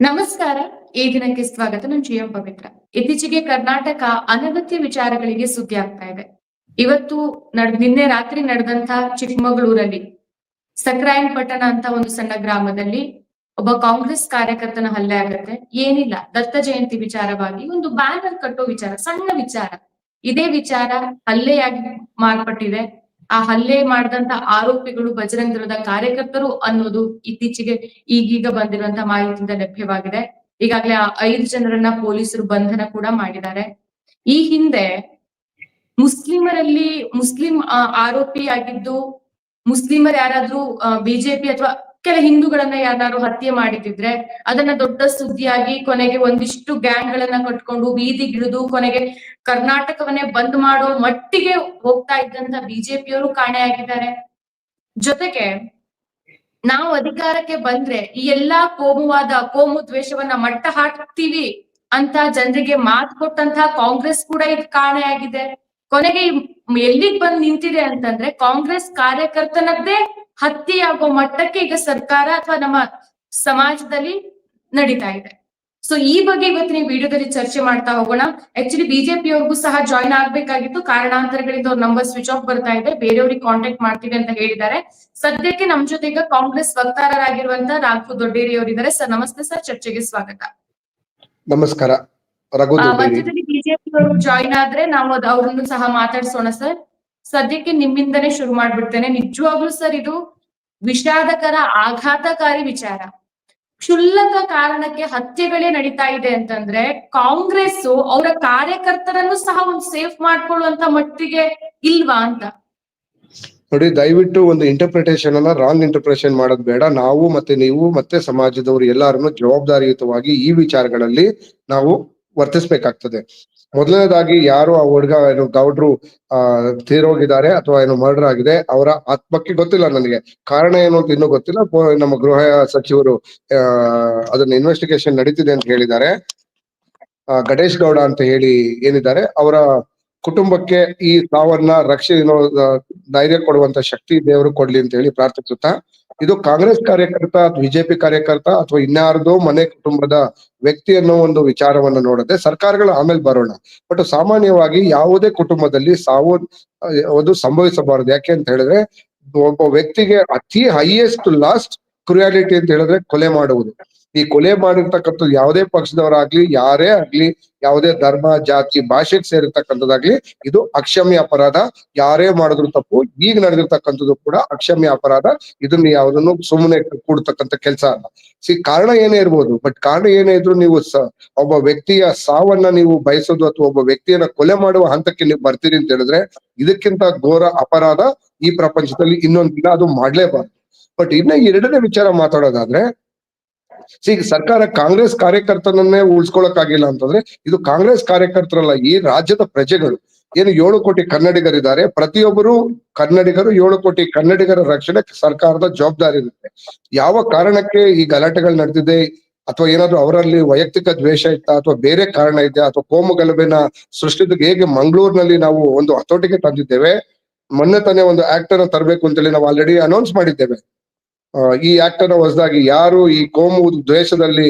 ನಮಸ್ಕಾರ. ಈ ದಿನಕ್ಕೆ ಸ್ವಾಗತ. ನಾನು ಜಿಎಂ ಪವಿತ್ರ. ಇತ್ತೀಚೆಗೆ ಕರ್ನಾಟಕ ಅನಗತ್ಯ ವಿಚಾರಗಳಿಗೆ ಸುದ್ದಿ ಆಗ್ತಾ ಇದೆ. ಇವತ್ತು ನಿನ್ನೆ ರಾತ್ರಿ ನಡೆದಂತ ಚಿಕ್ಕಮಗಳೂರಲ್ಲಿ ಸಕ್ರಾಯನಪಟ್ಟಣ ಅಂತ ಒಂದು ಸಣ್ಣ ಗ್ರಾಮದಲ್ಲಿ ಒಬ್ಬ ಕಾಂಗ್ರೆಸ್ ಕಾರ್ಯಕರ್ತನ ಹಲ್ಲೆ ಆಗತ್ತೆ. ಏನಿಲ್ಲ, ದತ್ತ ಜಯಂತಿ ವಿಚಾರವಾಗಿ ಒಂದು ಬ್ಯಾನರ್ ಕಟ್ಟೋ ವಿಚಾರ, ಸಣ್ಣ ವಿಚಾರ. ಇದೇ ವಿಚಾರ ಹಲ್ಲೆಯಾಗಿ ಮಾರ್ಪಟ್ಟಿದೆ. ಆ ಹಲ್ಲೆ ಮಾಡಿದಂತ ಆರೋಪಿಗಳು ಬಜರಂಗ ದಳದ ಕಾರ್ಯಕರ್ತರು ಅನ್ನೋದು ಇತ್ತೀಚೆಗೆ ಈಗೀಗ ಬಂದಿರುವಂತ ಮಾಹಿತಿಯಿಂದ ಲಭ್ಯವಾಗಿದೆ. ಈಗಾಗಲೇ 5 ಜನರನ್ನ ಪೊಲೀಸರು ಬಂಧನ ಕೂಡ ಮಾಡಿದ್ದಾರೆ. ಈ ಹಿಂದೆ ಮುಸ್ಲಿಂ ಆರೋಪಿಯಾಗಿದ್ದು ಮುಸ್ಲಿಮರು ಯಾರಾದ್ರೂ ಬಿಜೆಪಿ ಅಥವಾ ಕೆಲ ಹಿಂದೂಗಳನ್ನ ಯಾರು ಹತ್ಯೆ ಮಾಡಿದ್ರೆ ಅದನ್ನ ದೊಡ್ಡ ಸುದ್ದಿಯಾಗಿ ಕೊನೆಗೆ ಒಂದಿಷ್ಟು ಗ್ಯಾಂಗ್ ಗಳನ್ನ ಕಟ್ಕೊಂಡು ಬೀದಿಗಿಳಿದು ಕೊನೆಗೆ ಕರ್ನಾಟಕವನ್ನೇ ಬಂದ್ ಮಾಡೋ ಮಟ್ಟಿಗೆ ಹೋಗ್ತಾ ಇದ್ದಂತ ಬಿಜೆಪಿಯವರು ಕಾಣೆಯಾಗಿದ್ದಾರೆ. ಜೊತೆಗೆ ನಾವು ಅಧಿಕಾರಕ್ಕೆ ಬಂದ್ರೆ ಈ ಎಲ್ಲಾ ಕೋಮು ದ್ವೇಷವನ್ನ ಮಟ್ಟ ಹಾಕ್ತೀವಿ ಅಂತ ಜನರಿಗೆ ಮಾತು ಕೊಟ್ಟಂತಹ ಕಾಂಗ್ರೆಸ್ ಕೂಡ ಇದು ಕಾಣೆಯಾಗಿದೆ. ಕೊನೆಗೆ ಎಲ್ಲಿಗ್ ಬಂದ್ ನಿಂತಿದೆ ಅಂತಂದ್ರೆ ಕಾಂಗ್ರೆಸ್ ಕಾರ್ಯಕರ್ತನದ್ದೇ ಹತ್ಯೆಯಾಗೋ ಮಟ್ಟಕ್ಕೆ ಈಗ ಸರ್ಕಾರ ಅಥವಾ ನಮ್ಮ ಸಮಾಜದಲ್ಲಿ ನಡೀತಾ ಇದೆ. ಸೊ ಈ ಬಗ್ಗೆ ಇವತ್ತಿನ ವಿಡಿಯೋದಲ್ಲಿ ಚರ್ಚೆ ಮಾಡ್ತಾ ಹೋಗೋಣ. ಆಕ್ಚುಲಿ ಬಿಜೆಪಿಯವ್ರಿಗೂ ಸಹ ಜಾಯ್ನ್ ಆಗ್ಬೇಕಾಗಿತ್ತು, ಕಾರಣಾಂತರಗಳಿಂದ ಅವ್ರ ನಂಬರ್ ಸ್ವಿಚ್ ಆಫ್ ಬರ್ತಾ ಇದೆ, ಬೇರೆಯವ್ರಿಗೆ ಕಾಂಟ್ಯಾಕ್ಟ್ ಮಾಡ್ತೀವಿ ಅಂತ ಹೇಳಿದ್ದಾರೆ. ಸದ್ಯಕ್ಕೆ ನಮ್ ಜೊತೆ ಈಗ ಕಾಂಗ್ರೆಸ್ ವಕ್ತಾರರಾಗಿರುವಂತ ರಾಘು ದೊಡ್ಡೇರಿ ಅವರಿದ್ದಾರೆ. ಸರ್ ನಮಸ್ತೆ ಸರ್, ಚರ್ಚೆಗೆ ಸ್ವಾಗತ. ನಮಸ್ಕಾರ. ಮಧ್ಯದಲ್ಲಿ ಬಿಜೆಪಿಯವರು ಜಾಯ್ನ್ ಆದ್ರೆ ನಾವು ಅವ್ರನ್ನು ಸಹ ಮಾತಾಡ್ಸೋಣ ಸರ್. ಸದ್ಯಕ್ಕೆ ನಿಮ್ಮಿಂದನೇ ಶುರು ಮಾಡ್ಬಿಡ್ತೇನೆ. ನಿಜವಾಗ್ಲೂ ಸರ್ ಇದು ವಿಷಾದಕರ, ಆಘಾತಕಾರಿ ವಿಚಾರ. ಕ್ಷುಲ್ಲಕ ಕಾರಣಕ್ಕೆ ಹತ್ಯೆಗಳೇ ನಡೀತಾ ಇದೆ ಅಂತಂದ್ರೆ ಕಾಂಗ್ರೆಸ್ ಅವರ ಕಾರ್ಯಕರ್ತರನ್ನು ಸಹ ಒಂದು ಸೇಫ್ ಮಾಡ್ಕೊಳ್ಳುವಂತ ಮಟ್ಟಿಗೆ ಇಲ್ವಾ ಅಂತ ನೋಡಿ. ದಯವಿಟ್ಟು ಒಂದು ಇಂಟರ್ಪ್ರಿಟೇಷನ್ ಅನ್ನ ರಾಂಗ್ ಇಂಟರ್ಪ್ರಿಟೇಷನ್ ಮಾಡೋದು ಬೇಡ. ನಾವು ಮತ್ತೆ ನೀವು ಮತ್ತೆ ಸಮಾಜದವರು ಎಲ್ಲಾರನ್ನು ಜವಾಬ್ದಾರಿಯುತವಾಗಿ ಈ ವಿಚಾರಗಳಲ್ಲಿ ನಾವು ವರ್ತಿಸ್ಬೇಕಾಗ್ತದೆ. ಮೊದಲನೇದಾಗಿ ಯಾರು ಆ ಹುಡುಗ ಏನು ಗೌಡ್ರು ತೀರೋಗಿದ್ದಾರೆ ಅಥವಾ ಏನು ಮರ್ಡರ್ ಆಗಿದೆ, ಅವರ ಆತ್ಮಕ್ಕೆ ಗೊತ್ತಿಲ್ಲ. ನನಗೆ ಕಾರಣ ಏನು ಅಂತ ಇನ್ನೂ ಗೊತ್ತಿಲ್ಲ. ನಮ್ಮ ಗೃಹ ಸಚಿವರು ಅದನ್ನ ಇನ್ವೆಸ್ಟಿಗೇಷನ್ ನಡೀತಿದೆ ಅಂತ ಹೇಳಿದ್ದಾರೆ. ಗಣೇಶ್ ಗೌಡ ಅಂತ ಹೇಳಿ ಏನಿದ್ದಾರೆ, ಅವರ ಕುಟುಂಬಕ್ಕೆ ಈ ಸಾವನ್ನ ಧೈರ್ಯ ಕೊಡುವಂತ ಶಕ್ತಿ ದೇವರು ಕೊಡ್ಲಿ ಅಂತ ಹೇಳಿ ಪ್ರಾರ್ಥಿಸುತ್ತಾ, ಇದು ಕಾಂಗ್ರೆಸ್ ಕಾರ್ಯಕರ್ತ ಅಥವಾ ಬಿಜೆಪಿ ಕಾರ್ಯಕರ್ತ ಅಥವಾ ಇನ್ಯಾರ್ದೋ ಮನೆ ಕುಟುಂಬದ ವ್ಯಕ್ತಿ ಅನ್ನೋ ಒಂದು ವಿಚಾರವನ್ನ ನೋಡದೆ ಸರ್ಕಾರಗಳು ಆಮೇಲೆ ಬರೋಣ. ಬಟ್ ಸಾಮಾನ್ಯವಾಗಿ ಯಾವುದೇ ಕುಟುಂಬದಲ್ಲಿ ಸಾವು ಅದು ಸಂಭವಿಸಬಾರದು. ಯಾಕೆ ಅಂತ ಹೇಳಿದ್ರೆ, ಒಬ್ಬ ವ್ಯಕ್ತಿಗೆ ಅತಿ ಹೈಯೆಸ್ಟ್ ಲಾಸ್ಟ್ ಕ್ರುಯಾಲಿಟಿ ಅಂತ ಹೇಳಿದ್ರೆ ಕೊಲೆ ಮಾಡುವುದು. ಈ ಕೊಲೆ ಮಾಡಿರ್ತಕ್ಕಂಥ ಯಾವುದೇ ಪಕ್ಷದವರಾಗ್ಲಿ, ಯಾರೇ ಆಗ್ಲಿ, ಯಾವುದೇ ಧರ್ಮ, ಜಾತಿ, ಭಾಷೆಗೆ ಸೇರಿರ್ತಕ್ಕಂಥದ್ದಾಗ್ಲಿ, ಇದು ಅಕ್ಷಮ್ಯ ಅಪರಾಧ. ಯಾರೇ ಮಾಡಿದ್ರು ತಪ್ಪು. ಈಗ ನಡೆದಿರ್ತಕ್ಕಂಥದ್ದು ಕೂಡ ಅಕ್ಷಮ್ಯ ಅಪರಾಧ. ಇದನ್ನ ಯಾವುದನ್ನು ಸುಮ್ಮನೆ ಕೂಡ್ತಕ್ಕಂಥ ಕೆಲಸ ಅಲ್ಲ. ಕಾರಣ ಏನೇ ಇರ್ಬೋದು, ಬಟ್ ಕಾರಣ ಏನೇ ಇದ್ರು ನೀವು ಒಬ್ಬ ವ್ಯಕ್ತಿಯ ಸಾವನ್ನ ನೀವು ಬಯಸೋದು ಅಥವಾ ಒಬ್ಬ ವ್ಯಕ್ತಿಯನ್ನ ಕೊಲೆ ಮಾಡುವ ಹಂತಕ್ಕೆ ನೀವು ಬರ್ತೀರಿ ಅಂತ ಹೇಳಿದ್ರೆ ಇದಕ್ಕಿಂತ ಘೋರ ಅಪರಾಧ ಈ ಪ್ರಪಂಚದಲ್ಲಿ ಇನ್ನೊಂದಿಲ್ಲ. ಅದು ಮಾಡ್ಲೇಬಾರ್ದು. ಬಟ್ ಇನ್ನ ಎರಡನೇ ವಿಚಾರ ಮಾತಾಡೋದಾದ್ರೆ, ಸರ್ಕಾರ ಕಾಂಗ್ರೆಸ್ ಕಾರ್ಯಕರ್ತನನ್ನೇ ಉಳಿಸ್ಕೊಳಕ್ಕಾಗಿಲ್ಲ ಅಂತಂದ್ರೆ ಇದು ಕಾಂಗ್ರೆಸ್ ಕಾರ್ಯಕರ್ತರಲ್ಲ, ಈ ರಾಜ್ಯದ ಪ್ರಜೆಗಳು. ಏನು 7 ಕೋಟಿ ಕನ್ನಡಿಗರಿದ್ದಾರೆ, ಪ್ರತಿಯೊಬ್ಬರು ಕನ್ನಡಿಗರು, 7 ಕೋಟಿ ಕನ್ನಡಿಗರ ರಕ್ಷಣೆ ಸರ್ಕಾರದ ಜವಾಬ್ದಾರಿ ಇರುತ್ತೆ. ಯಾವ ಕಾರಣಕ್ಕೆ ಈ ಗಲಾಟೆಗಳು ನಡೆದಿದೆ ಅಥವಾ ಏನಾದ್ರು ಅವರಲ್ಲಿ ವೈಯಕ್ತಿಕ ದ್ವೇಷ ಇತ್ತಾ ಅಥವಾ ಬೇರೆ ಕಾರಣ ಇದೆ ಅಥವಾ ಕೋಮು ಗಲಭೆನ ಸೃಷ್ಟಿಸಿದ ಹೇಗೆ ಮಂಗಳೂರಿನಲ್ಲಿ ನಾವು ಒಂದು ಹತೋಟಿಗೆ ತಂದಿದ್ದೇವೆ. ಮೊನ್ನೆ ತಾನೇ ಒಂದು ಆಕ್ಟ್ ಅನ್ನ ತರಬೇಕು ಅಂತೇಳಿ ನಾವು ಆಲ್ರೆಡಿ ಅನೌನ್ಸ್ ಮಾಡಿದ್ದೇವೆ. ಈ ಆಕ್ಟ್ ಅನ್ನ ಹೊಸದಾಗಿ ಯಾರು ಈ ಕೋಮು ದ್ವೇಷದಲ್ಲಿ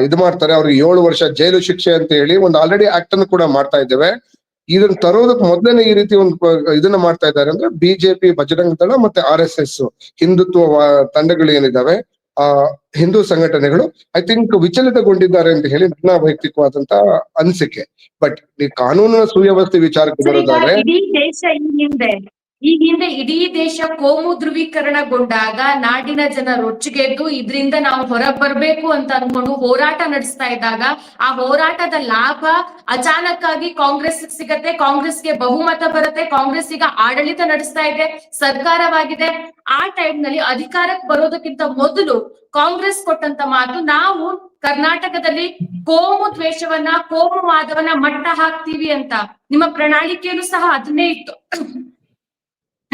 ಇದು ಮಾಡ್ತಾರೆ ಅವ್ರಿಗೆ 7 ವರ್ಷ ಜೈಲು ಶಿಕ್ಷೆ ಅಂತ ಹೇಳಿ ಒಂದು ಆಲ್ರೆಡಿ ಆಕ್ಟ್ ಅನ್ನು ಕೂಡ ಮಾಡ್ತಾ ಇದ್ದೇವೆ. ಇದನ್ನ ತರೋದಕ್ಕೆ ಮೊದಲನೇ ಈ ರೀತಿ ಒಂದು ಇದನ್ನ ಮಾಡ್ತಾ ಇದ್ದಾರೆ ಅಂದ್ರೆ ಬಿಜೆಪಿ, ಬಜರಂಗ ದಳ ಮತ್ತೆ RSS ಹಿಂದುತ್ವ ತಂಡಗಳು ಏನಿದಾವೆ, ಹಿಂದೂ ಸಂಘಟನೆಗಳು ಐ ಥಿಂಕ್ ವಿಚಲಿತಗೊಂಡಿದ್ದಾರೆ ಅಂತ ಹೇಳಿ ನನ್ನ ವೈಯಕ್ತಿಕವಾದಂತ ಅನಿಸಿಕೆ. ಬಟ್ ಈ ಕಾನೂನಿನ ಸುವ್ಯವಸ್ಥೆ ವಿಚಾರಕ್ಕೆ ಬರೋದಾದ್ರೆ, ಈ ಹಿಂದೆ ಇಡೀ ದೇಶ ಕೋಮು ಧ್ರುವೀಕರಣಗೊಂಡಾಗ ನಾಡಿನ ಜನ ರೊಚ್ಚಿಗೆದ್ದು ಇದರಿಂದ ನಾವು ಹೊರಗೆ ಬರ್ಬೇಕು ಅಂತ ಅನ್ಕೊಂಡು ಹೋರಾಟ ನಡೆಸ್ತಾ ಇದ್ದಾಗ ಆ ಹೋರಾಟದ ಲಾಭ ಅಚಾನಕ್ ಆಗಿ ಕಾಂಗ್ರೆಸ್ ಸಿಗತ್ತೆ, ಕಾಂಗ್ರೆಸ್ಗೆ ಬಹುಮತ ಬರುತ್ತೆ, ಕಾಂಗ್ರೆಸ್ ಈಗ ಆಡಳಿತ ನಡೆಸ್ತಾ ಇದೆ, ಸರ್ಕಾರವಾಗಿದೆ. ಆ ಟೈಮ್ ನಲ್ಲಿ ಅಧಿಕಾರಕ್ಕೆ ಬರೋದಕ್ಕಿಂತ ಮೊದಲು ಕಾಂಗ್ರೆಸ್ ಕೊಟ್ಟಂತ ಮಾತು, ನಾವು ಕರ್ನಾಟಕದಲ್ಲಿ ಕೋಮು ದ್ವೇಷವನ್ನ, ಕೋಮುವಾದವನ್ನ ಮಟ್ಟ ಹಾಕ್ತೀವಿ ಅಂತ. ನಿಮ್ಮ ಪ್ರಣಾಳಿಕೆಯಲ್ಲೂ ಸಹ ಅದನ್ನೇ ಇತ್ತು.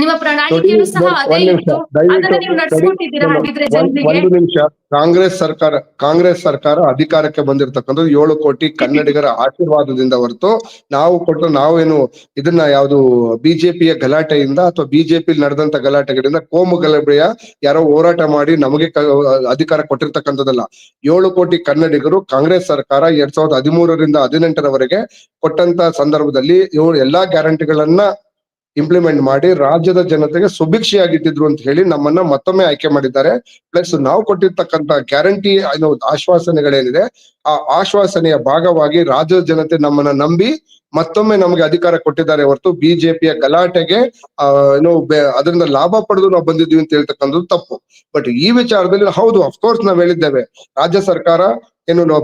ನಿಮ್ಮ ನೋಡಿ, ಪ್ರಣಾಳಿಕೆಯಲ್ಲೂ ಸಹ ಅದೇ ಒಂದ್ ನಿಮಿಷ ಇತ್ತು. ದಯವಿಟ್ಟು ಅದನ್ನ ನೀವು ನೋಡಿ, ನಡ್ಸ್ಕೊಟ್ಟಿದ್ದೀರಾ ಹಾಗಿದ್ರೆ ಜನರಿಗೆ? ಒಂದು ನಿಮಿಷ. ಕಾಂಗ್ರೆಸ್ ಸರ್ಕಾರ ಅಧಿಕಾರಕ್ಕೆ ಬಂದಿರತಕ್ಕಂಥದ್ದು 7 ಕೋಟಿ ಕನ್ನಡಿಗರ ಆಶೀರ್ವಾದದಿಂದ ಹೊರತು ನಾವೇನು ಇದನ್ನ ಯಾವುದು ಬಿಜೆಪಿಯ ಗಲಾಟೆಯಿಂದ ಅಥವಾ ಬಿಜೆಪಿ ನಡೆದಂತ ಗಲಾಟೆಗಳಿಂದ ಕೋಮು ಗಲಭೆಯ ಯಾರೋ ಹೋರಾಟ ಮಾಡಿ ನಮಗೆ ಅಧಿಕಾರ ಕೊಟ್ಟಿರ್ತಕ್ಕಂಥದ್ದಲ್ಲ. 7 ಕೋಟಿ ಕನ್ನಡಿಗರು ಕಾಂಗ್ರೆಸ್ ಸರ್ಕಾರ 2013ರಿಂದ 2018ರವರೆಗೆ ಕೊಟ್ಟಂತ ಸಂದರ್ಭದಲ್ಲಿ ಎಲ್ಲಾ ಗ್ಯಾರಂಟಿಗಳನ್ನ ಇಂಪ್ಲಿಮೆಂಟ್ ಮಾಡಿ ರಾಜ್ಯದ ಜನತೆಗೆ ಸುಭಿಕ್ಷೆಯಾಗಿಟ್ಟಿದ್ರು ಅಂತ ಹೇಳಿ ನಮ್ಮನ್ನ ಮತ್ತೊಮ್ಮೆ ಆಯ್ಕೆ ಮಾಡಿದ್ದಾರೆ. ಪ್ಲಸ್ ನಾವು ಕೊಟ್ಟಿರ್ತಕ್ಕಂತ ಗ್ಯಾರಂಟಿ ಆಶ್ವಾಸನೆಗಳೇನಿದೆ ಆ ಆಶ್ವಾಸನೆಯ ಭಾಗವಾಗಿ ರಾಜ್ಯದ ಜನತೆ ನಮ್ಮನ್ನ ನಂಬಿ ಮತ್ತೊಮ್ಮೆ ನಮಗೆ ಅಧಿಕಾರ ಕೊಟ್ಟಿದ್ದಾರೆ ಹೊರತು ಬಿಜೆಪಿಯ ಗಲಾಟೆಗೆ ಅದರಿಂದ ಲಾಭ ಪಡೆದು ನಾವು ಬಂದಿದ್ವಿ ಅಂತ ಹೇಳ್ತಕ್ಕಂಥದ್ದು ತಪ್ಪು. ಬಟ್ ಈ ವಿಚಾರದಲ್ಲಿ ಹೌದು, ಅಫ್ಕೋರ್ಸ್ ನಾವ್ ಹೇಳಿದ್ದೇವೆ, ರಾಜ್ಯ ಸರ್ಕಾರ ನಾವು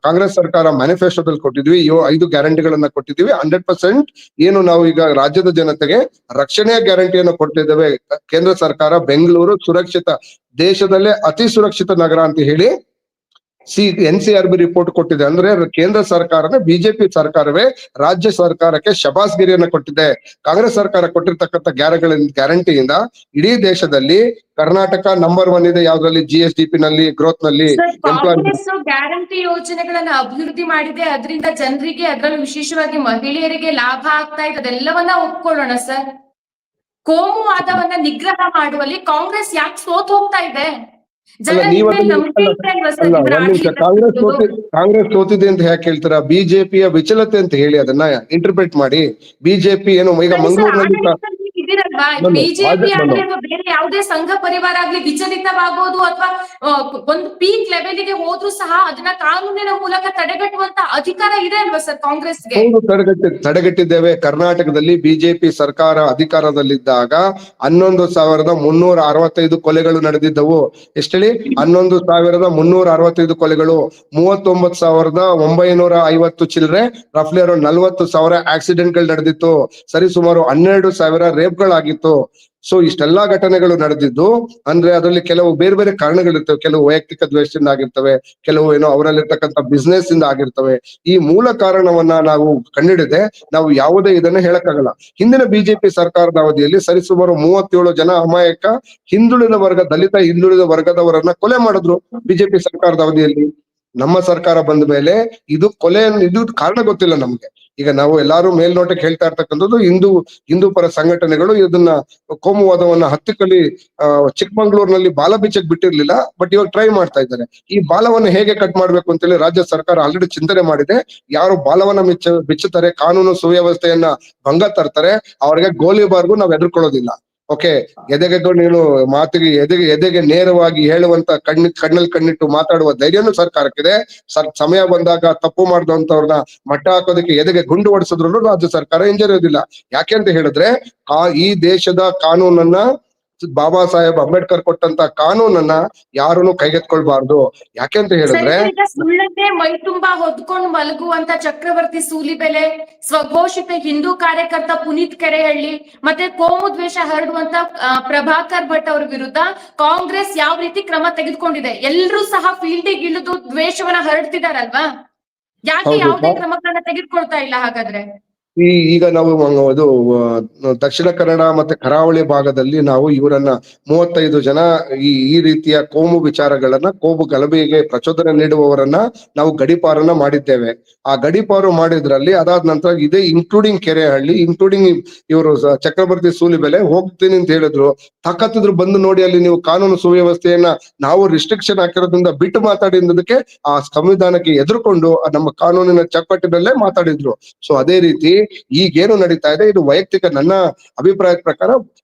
ಕಾಂಗ್ರೆಸ್ ಸರ್ಕಾರ ಮ್ಯಾನಿಫೆಸ್ಟೋದಲ್ಲಿ ಕೊಟ್ಟಿದ್ವಿ, 5 ಗ್ಯಾರಂಟಿಗಳನ್ನ ಕೊಟ್ಟಿದ್ವಿ. 100% ಏನು ನಾವು ಈಗ ರಾಜ್ಯದ ಜನತೆಗೆ ರಕ್ಷಣೆಯ ಗ್ಯಾರಂಟಿಯನ್ನು ಕೊಟ್ಟಿದ್ದೇವೆ. ಕೇಂದ್ರ ಸರ್ಕಾರ ಬೆಂಗಳೂರು ಸುರಕ್ಷಿತ, ದೇಶದಲ್ಲೇ ಅತಿ ಸುರಕ್ಷಿತ ನಗರ ಅಂತ ಹೇಳಿ NCRB ರಿಪೋರ್ಟ್ ಕೊಟ್ಟಿದೆ. ಅಂದ್ರೆ ಕೇಂದ್ರ ಸರ್ಕಾರನೇ ಬಿಜೆಪಿ ಸರ್ಕಾರವೇ ರಾಜ್ಯ ಸರ್ಕಾರಕ್ಕೆ ಶಬಾಸ್ಗಿರಿಯನ್ನ ಕೊಟ್ಟಿದೆ. ಕಾಂಗ್ರೆಸ್ ಸರ್ಕಾರ ಕೊಟ್ಟಿರ್ತಕ್ಕಂಥ ಗ್ಯಾರಂಟಿಯಿಂದ ಇಡೀ ದೇಶದಲ್ಲಿ ಕರ್ನಾಟಕ ನಂಬರ್ 1 ಇದೆ. ಯಾವ್ದ್ರಲ್ಲಿ? GSDP ನಲ್ಲಿ, ಗ್ರೋತ್ ನಲ್ಲಿ, ಕಾಂಗ್ರೆಸ್ ಗ್ಯಾರಂಟಿ ಯೋಜನೆಗಳನ್ನ ಅಭಿವೃದ್ಧಿ ಮಾಡಿದೆ, ಅದರಿಂದ ಜನರಿಗೆ, ಅದರಲ್ಲೂ ವಿಶೇಷವಾಗಿ ಮಹಿಳೆಯರಿಗೆ ಲಾಭ ಆಗ್ತಾ ಇದೆ. ಅದೆಲ್ಲವನ್ನ ಒಪ್ಕೊಳ್ಳೋಣ ಸರ್. ಕೋಮುವಾದವನ್ನ ನಿಗ್ರಹ ಮಾಡುವಲ್ಲಿ ಕಾಂಗ್ರೆಸ್ ಯಾಕೆ ಸೋತ್ ಹೋಗ್ತಾ ಇದೆ? ಕಾಂಗ್ರೆಸ್ ಸೋತಿದೆ ಅಂತ ಯಾಕೆ ಹೇಳ್ತೀರಾ? ಬಿಜೆಪಿಯ ವಿಚಲತೆ ಅಂತ ಹೇಳಿ ಅದನ್ನ ಇಂಟರ್ಪ್ರಿಟ್ ಮಾಡಿ. ಬಿಜೆಪಿ ಏನು ಈಗ ಮಂಗಳೂರಿನಲ್ಲಿ ಬಿಜೆಪಿ ಆಗಲಿ ಅಥವಾ ಬೇರೆ ಯಾವುದೇ ಸಂಘ ಪರಿವಾರ ಆಗ್ಲಿ ವಿಚಲಿತವಾಗೋದು ಅಥವಾ ಒಂದು ಪೀಕ್ ಲೆವೆಲ್ಗೆ ಹೋದ್ರೂ ಸಹ ಅದನ್ನ ಕಾನೂನಿನ ಮೂಲಕ ತಡೆಗಟ್ಟುವಂತ ಅಧಿಕಾರ ಇದೆ ಅಲ್ವಾ ಸರ್ ಕಾಂಗ್ರೆಸ್ಗೆ? ತಡೆಗಟ್ಟಿದ್ದೇವೆ. ಕರ್ನಾಟಕದಲ್ಲಿ ಬಿಜೆಪಿ ಸರ್ಕಾರ ಅಧಿಕಾರದಲ್ಲಿದ್ದಾಗ 11,365 ಕೊಲೆಗಳು ನಡೆದಿದ್ದವು. ಎಷ್ಟೇಳಿ? 11,365 ಕೊಲೆಗಳು, 39,950 ಚಿಲ್ಲರೆ, ರಫ್ಲಿ ಅರೌಂಡ್ 40,000 ಆಕ್ಸಿಡೆಂಟ್ ಗಳು ನಡೆದಿತ್ತು. ಸರಿ ಸುಮಾರು 12,000 ರೇಪ್ಗಳಾಗಿತ್ತು. ಸೊ ಇಷ್ಟೆಲ್ಲಾ ಘಟನೆಗಳು ನಡೆದಿದ್ದು ಅಂದ್ರೆ ಅದರಲ್ಲಿ ಕೆಲವು ಬೇರೆ ಬೇರೆ ಕಾರಣಗಳಿರ್ತವೆ. ಕೆಲವು ವೈಯಕ್ತಿಕ ದ್ವೇಷದಿಂದ ಆಗಿರ್ತವೆ, ಕೆಲವು ಏನೋ ಅವರಲ್ಲಿರ್ತಕ್ಕಂಥ ಬಿಸ್ನೆಸ್ ಇಂದ ಆಗಿರ್ತವೆ. ಈ ಮೂಲ ಕಾರಣವನ್ನ ನಾವು ಕಂಡಿಡಿದೆ ನಾವು ಯಾವುದೇ ಇದನ್ನ ಹೇಳಕ್ಕಾಗಲ್ಲ. ಹಿಂದಿನ ಬಿಜೆಪಿ ಸರ್ಕಾರದ ಅವಧಿಯಲ್ಲಿ ಸರಿಸುಮಾರು 37 ಜನ ಅಮಾಯಕ ದಲಿತ ಹಿಂದುಳಿದ ವರ್ಗದವರನ್ನ ಕೊಲೆ ಮಾಡಿದ್ರು ಬಿಜೆಪಿ ಸರ್ಕಾರದ ಅವಧಿಯಲ್ಲಿ. ನಮ್ಮ ಸರ್ಕಾರ ಬಂದ ಮೇಲೆ ಇದು ಕಾರಣ ಗೊತ್ತಿಲ್ಲ ನಮ್ಗೆ. ಈಗ ನಾವು ಎಲ್ಲಾರು ಮೇಲ್ನೋಟಕ್ಕೆ ಹೇಳ್ತಾ ಇರ್ತಕ್ಕಂಥದ್ದು ಹಿಂದೂ ಪರ ಸಂಘಟನೆಗಳು ಇದನ್ನ ಕೋಮುವಾದವನ್ನ ಹತ್ತಿಕ್ಕಲಿ ಚಿಕ್ಕಮಂಗ್ಳೂರ್ನಲ್ಲಿ ಬಾಲ ಬಿಚ್ಚಕ್ ಬಿಟ್ಟಿರ್ಲಿಲ್ಲ. ಬಟ್ ಇವಾಗ ಟ್ರೈ ಮಾಡ್ತಾ ಇದ್ದಾರೆ. ಈ ಬಾಲವನ್ನ ಹೇಗೆ ಕಟ್ ಮಾಡ್ಬೇಕು ಅಂತೇಳಿ ರಾಜ್ಯ ಸರ್ಕಾರ ಆಲ್ರೆಡಿ ಚಿಂತನೆ ಮಾಡಿದೆ. ಯಾರು ಬಾಲವನ್ನ ಬಿಚ್ಚುತ್ತಾರೆ, ಕಾನೂನು ಸುವ್ಯವಸ್ಥೆಯನ್ನ ಭಂಗ ತರ್ತಾರೆ, ಅವ್ರಿಗೆ ಗೋಲಿಬಾರ್ಗೂ ನಾವ್ ಹೆದರ್ಕೊಳ್ಳೋದಿಲ್ಲ. ಓಕೆ, ನೀನು ಮಾತಿಗೆ ಎದೆಗೆ ನೇರವಾಗಿ ಹೇಳುವಂತ ಕಣ್ಣಲ್ಲಿ ಕಣ್ಣಿಟ್ಟು ಮಾತಾಡುವ ಧೈರ್ಯನೂ ಸರ್ಕಾರಕ್ಕಿದೆ. ಸಮಯ ಬಂದಾಗ ತಪ್ಪು ಮಾಡಿದಂತವ್ರನ್ನ ಮಟ್ಟ ಹಾಕೋದಕ್ಕೆ ಎದೆಗೆ ಗುಂಡು ಹೊಡಿಸಿದ್ರು ರಾಜ್ಯ ಸರ್ಕಾರ ಹಿಂಜರಿಯೋದಿಲ್ಲ. ಯಾಕೆ ಅಂತ ಹೇಳಿದ್ರೆ ಈ ದೇಶದ ಕಾನೂನನ್ನ, ಬಾಬಾ ಸಾಹೇಬ್ ಅಂಬೇಡ್ಕರ್ ಕೊಟ್ಟಂತ ಕಾನೂನನ್ನ ಯಾರನ್ನು ಕೈಗೆತ್ಕೊಳ್ಬಾರ್ದು. ಯಾಕೆ ಅಂತ ಹೇಳಿದ್ರೆ ಸುಳ್ಳನ್ನೇ ಮೈ ತುಂಬಾ ಹೊದ್ಕೊಂಡು ಮಲಗುವಂತ ಚಕ್ರವರ್ತಿ ಸೂಲಿಬೆಲೆ, ಸ್ವಘೋಷಿತ ಹಿಂದೂ ಕಾರ್ಯಕರ್ತ ಪುನೀತ್ ಕೆರೆಹಳ್ಳಿ, ಮತ್ತೆ ಕೋಮು ದ್ವೇಷ ಹರಡುವಂತ ಪ್ರಭಾಕರ್ ಭಟ್ ಅವರ ವಿರುದ್ಧ ಕಾಂಗ್ರೆಸ್ ಯಾವ ರೀತಿ ಕ್ರಮ ತೆಗೆದುಕೊಂಡಿದೆ? ಎಲ್ಲರೂ ಸಹ ಫೀಲ್ಡಿಗೆ ಇಳಿದು ದ್ವೇಷವನ್ನ ಹರಡ್ತಿದಾರಲ್ವಾ? ಯಾಕೆ ಯಾವುದೇ ಕ್ರಮಗಳನ್ನ ತೆಗೆದುಕೊಳ್ತಾ ಇಲ್ಲ ಹಾಗಾದ್ರೆ? ಈಗ ನಾವು ಅದು ದಕ್ಷಿಣ ಕನ್ನಡ ಮತ್ತೆ ಕರಾವಳಿ ಭಾಗದಲ್ಲಿ ನಾವು ಇವರನ್ನ 35 ಜನ ಈ ರೀತಿಯ ಕೋಮು ವಿಚಾರಗಳನ್ನ, ಕೋಮು ಗಲಭೆಗೆ ಪ್ರಚೋದನೆ ನೀಡುವವರನ್ನ ನಾವು ಗಡಿಪಾರನ್ನ ಮಾಡಿದ್ದೇವೆ. ಆ ಗಡಿಪಾರು ಮಾಡಿದ್ರಲ್ಲಿ ಅದಾದ ನಂತರ ಇದೇ ಇನ್ಕ್ಲೂಡಿಂಗ್ ಕೆರೆಹಳ್ಳಿ, ಇನ್ಕ್ಲೂಡಿಂಗ್ ಇವರು ಚಕ್ರವರ್ತಿ ಸೂಲಿಬೆಲೆ ಹೋಗ್ತೀನಿ ಅಂತ ಹೇಳಿದ್ರು. ತಾಕತ್ತಿದ್ರು ಬಂದು ನೋಡಿ, ಅಲ್ಲಿ ನೀವು ಕಾನೂನು ಸುವ್ಯವಸ್ಥೆಯನ್ನ ನಾವು ರಿಸ್ಟ್ರಿಕ್ಷನ್ ಹಾಕಿರೋದ್ರಿಂದ ಬಿಟ್ಟು ಮಾತಾಡಿದ್ದಕ್ಕೆ ಆ ಸಂವಿಧಾನಕ್ಕೆ ಎದುರುಕೊಂಡು ನಮ್ಮ ಕಾನೂನಿನ ಚೌಕಟ್ಟಿನಲ್ಲೇ ಮಾತಾಡಿದ್ರು. ಸೊ ಅದೇ ರೀತಿ ಈಗೇನು ನಡೀತಾ ಇದೆ ಇದು ವೈಯಕ್ತಿಕ, ನನ್ನ ಅಭಿಪ್ರಾಯದ ಪ್ರಕಾರ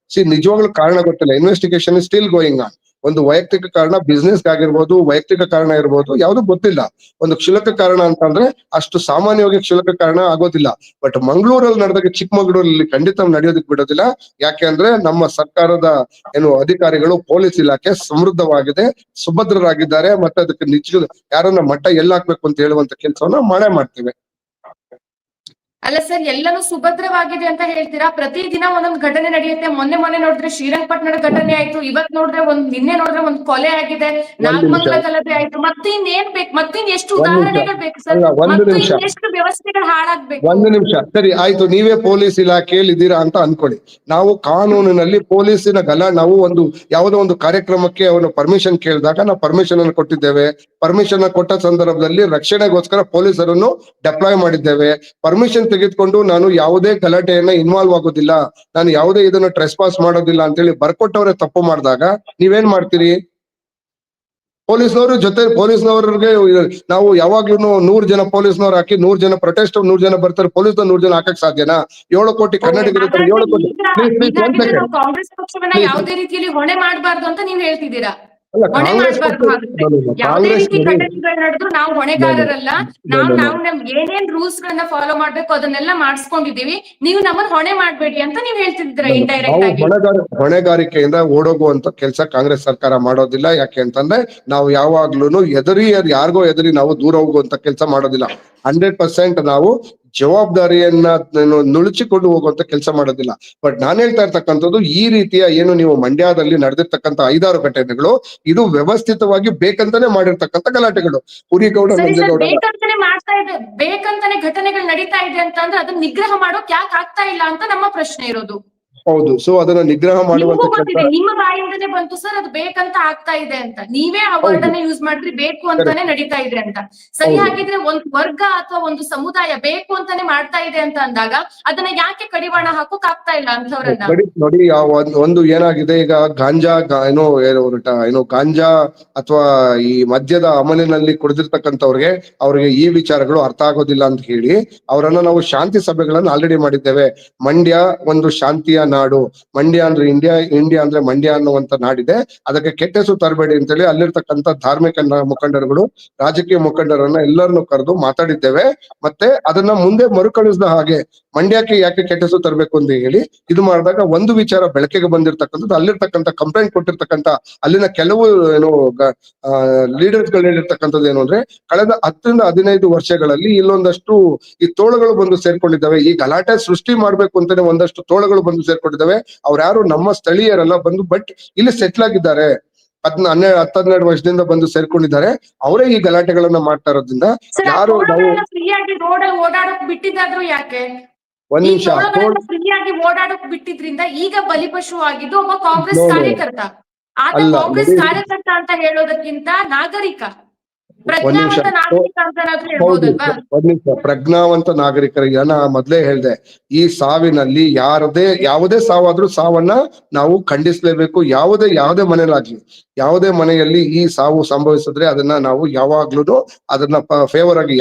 ನಿಜವಾಗ್ಲೂ ಕಾರಣ ಗೊತ್ತಿಲ್ಲ. Investigation still going on. ಒಂದು ವೈಯಕ್ತಿಕ ಕಾರಣ, ಬಿಸ್ನೆಸ್ ಆಗಿರ್ಬೋದು, ವೈಯಕ್ತಿಕ ಕಾರಣ ಇರ್ಬೋದು, ಯಾವ್ದು ಗೊತ್ತಿಲ್ಲ. ಒಂದು ಕ್ಷುಲ್ಲಕ ಕಾರಣ ಅಂತಂದ್ರೆ ಅಷ್ಟು ಸಾಮಾನ್ಯವಾಗಿ ಕ್ಷುಲ್ಲಕ ಕಾರಣ ಆಗೋದಿಲ್ಲ. ಬಟ್ ಮಂಗಳೂರಲ್ಲಿ ನಡೆದಾಗ ಚಿಕ್ಕಮಗಳೂರಲ್ಲಿ ಖಂಡಿತ ನಡೆಯೋದಕ್ಕೆ ಬಿಡೋದಿಲ್ಲ. ಯಾಕೆ ಅಂದ್ರೆ ನಮ್ಮ ಸರ್ಕಾರದ ಅಧಿಕಾರಿಗಳು, ಪೊಲೀಸ್ ಇಲಾಖೆ ಸಮೃದ್ಧವಾಗಿದೆ, ಸುಭದ್ರರಾಗಿದ್ದಾರೆ. ಮತ್ತೆ ಅದಕ್ಕೆ ಯಾರನ್ನ ಮಟ್ಟ ಎಲ್ಲಾಕ್ಬೇಕು ಅಂತ ಹೇಳುವಂತ ಕೆಲಸವನ್ನ ಮಾಡೇ ಮಾಡ್ತೇವೆ. ಅಲ್ಲ ಸರ್, ಎಲ್ಲಾನು ಸುಭದ್ರವಾಗಿದೆ ಅಂತ ಹೇಳ್ತೀರಾ. ಪ್ರತಿದಿನ ಒಂದೊಂದು ಘಟನೆ ನಡೆಯುತ್ತೆ. ಮೊನ್ನೆ ನೋಡಿದ್ರೆ ಶ್ರೀರಂಗಪಟ್ಟಣದ ಘಟನೆ ಆಯ್ತು, ಇವತ್ ನೋಡಿದ್ರೆ ನಿನ್ನೆ ನೋಡಿದ್ರೆ ಒಂದು ಕೊಲೆ ಆಗಿದೆ, ನಾಗಮಂಗಲ ಗಲಭೆ ಆಯ್ತು. ಮತ್ತೆ ಇನ್ನೇನ್ ಬೇಕು? ಮತ್ತೆ ಎಷ್ಟು ಉದಾಹರಣೆಗಳು ಬೇಕು ಸರ್? ಮತ್ತು ಇನ್ನೆಷ್ಟು ವ್ಯವಸ್ಥೆಗಳು ಹಾಳಾಗ್ಬೇಕು? ಒಂದು ನಿಮಿಷ, ಸರಿ ಆಯ್ತು, ನೀವೇ ಪೊಲೀಸ್ ಇಲಾಖೆಯಲ್ಲಿ ಇದ್ದೀರಾ ಅಂತ ಅನ್ಕೊಳ್ಳಿ. ನಾವು ಕಾನೂನಿನಲ್ಲಿ ಪೊಲೀಸಿನ ನಾವು ಯಾವುದೋ ಒಂದು ಕಾರ್ಯಕ್ರಮಕ್ಕೆ ಅವನು ಪರ್ಮಿಷನ್ ಕೇಳಿದಾಗ ನಾವು ಪರ್ಮಿಷನ್ ಅನ್ನು ಕೊಟ್ಟಿದ್ದೇವೆ. ಪರ್ಮಿಷನ್ ಕೊಟ್ಟ ಸಂದರ್ಭದಲ್ಲಿ ರಕ್ಷಣೆಗೋಸ್ಕರ ಪೊಲೀಸರನ್ನು ಡೆಪ್ಲಾಯ್ ಮಾಡಿದ್ದೇವೆ. ಪರ್ಮಿಷನ್ ತೆಗೆದುಕೊಂಡು ನಾನು ಯಾವುದೇ ಗಲಾಟೆಯನ್ನ ಇನ್ವಾಲ್ವ್ ಆಗೋದಿಲ್ಲ, ನಾನು ಯಾವುದೇ ಇದನ್ನ ಟ್ರೆಸ್ಪಾಸ್ ಮಾಡೋದಿಲ್ಲ ಅಂತೇಳಿ ಬರ್ಕೊಟ್ಟವ್ರೆ ತಪ್ಪು ಮಾಡಿದಾಗ ನೀವೇನ್ ಮಾಡ್ತೀರಿ? ಪೊಲೀಸ್ನವ್ರಿಗೆ ನಾವು ಯಾವಾಗ್ಲೂ 100 ಜನ ಪೊಲೀಸ್ನವ್ರು ಹಾಕಿ 100 ಜನ ಪ್ರೊಟೆಸ್ಟ್ 100 ಜನ ಬರ್ತಾರೆ, ಪೊಲೀಸ್ 100 ಜನ ಹಾಕಕ್ ಸಾಧ್ಯನಾ? 7 ಕೋಟಿ ಕನ್ನಡಿಗರು 7 ಕೋಟಿ. ಕಾಂಗ್ರೆಸ್ ಪಕ್ಷವನ್ನ ಯಾವುದೇ ರೀತಿಯಲ್ಲಿ ಹೊಣೆ ಮಾಡಬಾರ್ದು ಅಂತ ನೀವು ಹೇಳ್ತಿದ್ದೀರಾ? ಅಲ್ಲ, ಹೊಣೆ ಕಾಂಗ್ರೆಸ್ ಮಾಡಬಾರ್ದು. ಯಾವುದೇ ರೀತಿ ಘಟನೆಗಳು ನಡೆದ್ರು ನಾವು ಹೊಣೆಗಾರರಲ್ಲ. ನಾವು ಏನೇನ್ ರೂಲ್ಸ್ ಗಳನ್ನ ಫಾಲೋ ಮಾಡ್ಬೇಕು ಅದನ್ನೆಲ್ಲ ಮಾಡಿಸ್ಕೊಂಡಿದೀವಿ. ನೀವು ನಮ್ಮನ್ನ ಹೊಣೆ ಮಾಡ್ಬೇಡಿ ಅಂತ ನೀವು ಹೇಳ್ತಿದ್ದೀರಾ ಇಂಡೈರೆಕ್ಟ್ ಆಗಿ. ಹೊಣೆಗಾರಿಕೆಯಿಂದ ಓಡೋಗುವಂತ ಕೆಲಸ ಕಾಂಗ್ರೆಸ್ ಸರ್ಕಾರ ಮಾಡೋದಿಲ್ಲ. ಯಾಕೆ ಅಂತಂದ್ರೆ ನಾವು ಯಾವಾಗ್ಲೂ ಯಾರಿಗೋ ಎದುರಿ ನಾವು ದೂರ ಹೋಗುವಂತ ಕೆಲಸ ಮಾಡೋದಿಲ್ಲ. 100% ನಾವು ಜವಾಬ್ದಾರಿಯನ್ನ ನುಣುಚಿಕೊಂಡು ಹೋಗುವಂತ ಕೆಲಸ ಮಾಡೋದಿಲ್ಲ. ಬಟ್ ನಾನ್ ಹೇಳ್ತಾ ಇರ್ತಕ್ಕಂಥದ್ದು ಈ ರೀತಿಯ ಏನು ನೀವು ಮಂಡ್ಯದಲ್ಲಿ ನಡೆದಿರ್ತಕ್ಕಂಥ 5-6 ಘಟನೆಗಳು ಇದು ವ್ಯವಸ್ಥಿತವಾಗಿ ಬೇಕಂತಾನೆ ಮಾಡಿರ್ತಕ್ಕಂಥ ಗಲಾಟೆಗಳು. ಹುರಿಗೌಡ ನಂಜೇಗೌಡ ಬೇಕಂತಾನೆ ಘಟನೆಗಳು ನಡೀತಾ ಇದೆ ಅಂತಂದ್ರೆ ಅದನ್ನ ನಿಗ್ರಹ ಮಾಡೋಕ್ ಯಾಕೆ ಆಗ್ತಾ ಇಲ್ಲ ಅಂತ ನಮ್ಮ ಪ್ರಶ್ನೆ ಇರೋದು. ಹೌದು, ಸೊ ಅದನ್ನ ನಿಗ್ರಹ ಮಾಡುವಂತ ನಿಮ್ಮ ಬಾಯಿಂದನೇ ಬಂತು ಸರ್, ಅದು ಬೇಕಂತ ಆಗ್ತಾ ಇದೆ ಅಂತ. ನೀವೇ ಆ ವರ್ಡ್ ಅನ್ನ ಯೂಸ್ ಮಾಡಿದ್ರಿ, ಬೇಕು ಅಂತಾನೆ ನಡೀತಾ ಇದೆ ಅಂತ. ಸರಿ, ಹಾಗಿದ್ರೆ ಒಂದು ವರ್ಗ ಅಥವಾ ಒಂದು ಸಮುದಾಯ ಬೇಕು ಅಂತಾನೆ ಮಾಡ್ತಾ ಇದೆ ಅಂತ ಅಂದಾಗ ಅದನ್ನ ಯಾಕೆ ಕಡಿವಾಣ ಹಾಕೋಕ್ ಆಗ್ತಾ ಇಲ್ಲ ಅಂತವ್ರನ್ನ? ನೋಡಿ, ಒಂದು ಏನಾಗಿದೆ ಈಗ ಗಾಂಜಾ ಗಾಂಜಾ ಅಥವಾ ಈ ಮದ್ಯದ ಅಮಲಿನಲ್ಲಿ ಕುಡಿದಿರ್ತಕ್ಕಂಥವ್ರಿಗೆ ಅವ್ರಿಗೆ ಈ ವಿಚಾರಗಳು ಅರ್ಥ ಆಗೋದಿಲ್ಲ ಅಂತ ಹೇಳಿ ಅವರನ್ನ ನಾವು ಶಾಂತಿ ಸಭೆಗಳನ್ನ ಆಲ್ರೆಡಿ ಮಾಡಿದ್ದೇವೆ. ಮಂಡ್ಯ ಒಂದು ಶಾಂತಿಯ ನಾಡು, ಮಂಡ್ಯ ಅಂದ್ರೆ ಇಂಡಿಯಾ ಅಂದ್ರೆ ಮಂಡ್ಯ ಅನ್ನುವಂತ ನಾಡಿದೆ, ಅದಕ್ಕೆ ಕೆಟ್ಟ ಹೆಸರು ತರಬೇಡಿ ಅಂತೇಳಿ ಅಲ್ಲಿರ್ತಕ್ಕಂಥ ಧಾರ್ಮಿಕ ಮುಖಂಡರುಗಳು, ರಾಜಕೀಯ ಮುಖಂಡರನ್ನ ಎಲ್ಲರನ್ನು ಕರೆದು ಮಾತಾಡಿದ್ದೇವೆ. ಮತ್ತೆ ಅದನ್ನ ಮುಂದೆ ಮರುಕಳಿಸಿದ ಹಾಗೆ ಮಂಡ್ಯಕ್ಕೆ ಯಾಕೆ ಕೆಟ್ಟ ಹೆಸರು ತರಬೇಕು ಅಂತ ಹೇಳಿ ಇದು ಮಾಡಿದಾಗ ಒಂದು ವಿಚಾರ ಬೆಳಕಿಗೆ ಬಂದಿರ್ತಕ್ಕಂಥದ್ದು, ಅಲ್ಲಿರ್ತಕ್ಕಂಥ ಕಂಪ್ಲೇಂಟ್ ಕೊಟ್ಟಿರ್ತಕ್ಕಂಥ ಅಲ್ಲಿನ ಕೆಲವು ಲೀಡರ್ಸ್ ಗಳು ಹೇಳಿರ್ತಕ್ಕಂಥದ್ದು ಏನು ಅಂದ್ರೆ ಕಳೆದ 10ರಿಂದ 15 ವರ್ಷಗಳಲ್ಲಿ ಇಲ್ಲೊಂದಷ್ಟು ಈ ತೋಳಗಳು ಬಂದು ಸೇರ್ಕೊಂಡಿದ್ದಾವೆ. ಈ ಗಲಾಟೆ ಸೃಷ್ಟಿ ಮಾಡ್ಬೇಕು ಅಂತಾನೆ ಒಂದಷ್ಟು ತೋಳಗಳು ಬಂದು ಸೇರ್ಕೊಂಡಿದ್ದಾವೆ. ಅವ್ರು ಯಾರು ನಮ್ಮ ಸ್ಥಳೀಯರೆಲ್ಲ ಬಂದು ಬಟ್ ಇಲ್ಲಿ ಸೆಟ್ಲ್ ಆಗಿದ್ದಾರೆ, 10-12 ವರ್ಷದಿಂದ ಬಂದು ಸೇರ್ಕೊಂಡಿದ್ದಾರೆ. ಅವರೇ ಈ ಗಲಾಟೆಗಳನ್ನ ಮಾಡ್ತಾ ಇರೋದ್ರಿಂದ ಯಾರು ಫ್ರೀಯಾಗಿ ರೋಡಲ್ಲಿ ಓಡಾಡೋಕ್ ಬಿಟ್ಟಿದ್ದಾದ್ರು ಯಾಕೆ? ಒಂದ್ ನಿಮಿಷ, ಫ್ರೀಯಾಗಿ ಓಡಾಡೋಕ್ ಬಿಟ್ಟಿದ್ರಿಂದ ಈಗ ಬಲಿಪಶು ಆಗಿದ್ದು ಒಬ್ಬ ಕಾಂಗ್ರೆಸ್ ಕಾರ್ಯಕರ್ತ. ಆತ ಕಾಂಗ್ರೆಸ್ ಕಾರ್ಯಕರ್ತ ಅಂತ ಹೇಳೋದಕ್ಕಿಂತ ನಾಗರಿಕ, ಪ್ರಜ್ಞಾವಂತ ನಾಗರಿಕ ಅಂತ ಹೇಳ್ಬೋದಲ್ವಾ? ಪ್ರಜ್ಞಾವಂತ ನಾಗರಿಕರಿಗೆ ನಾ ಮೊದ್ಲೇ ಹೇಳ್ದೆ, ಈ ಸಾವಿನಲ್ಲಿ ಯಾವುದೇ ಸಾವಾದ್ರೂ ಸಾವನ್ನ ನಾವು ಖಂಡಿಸ್ಲೇಬೇಕು. ಯಾವುದೇ ಮನೆಯಲ್ಲಾಗ್ಲಿ, ಯಾವುದೇ ಮನೆಯಲ್ಲಿ ಈ ಸಾವು ಸಂಭವಿಸಿದ್ರೆ ಅದನ್ನ ನಾವು ಯಾವಾಗ್ಲೂ ಅದನ್ನ ಫೇವರ್ ಆಗಿ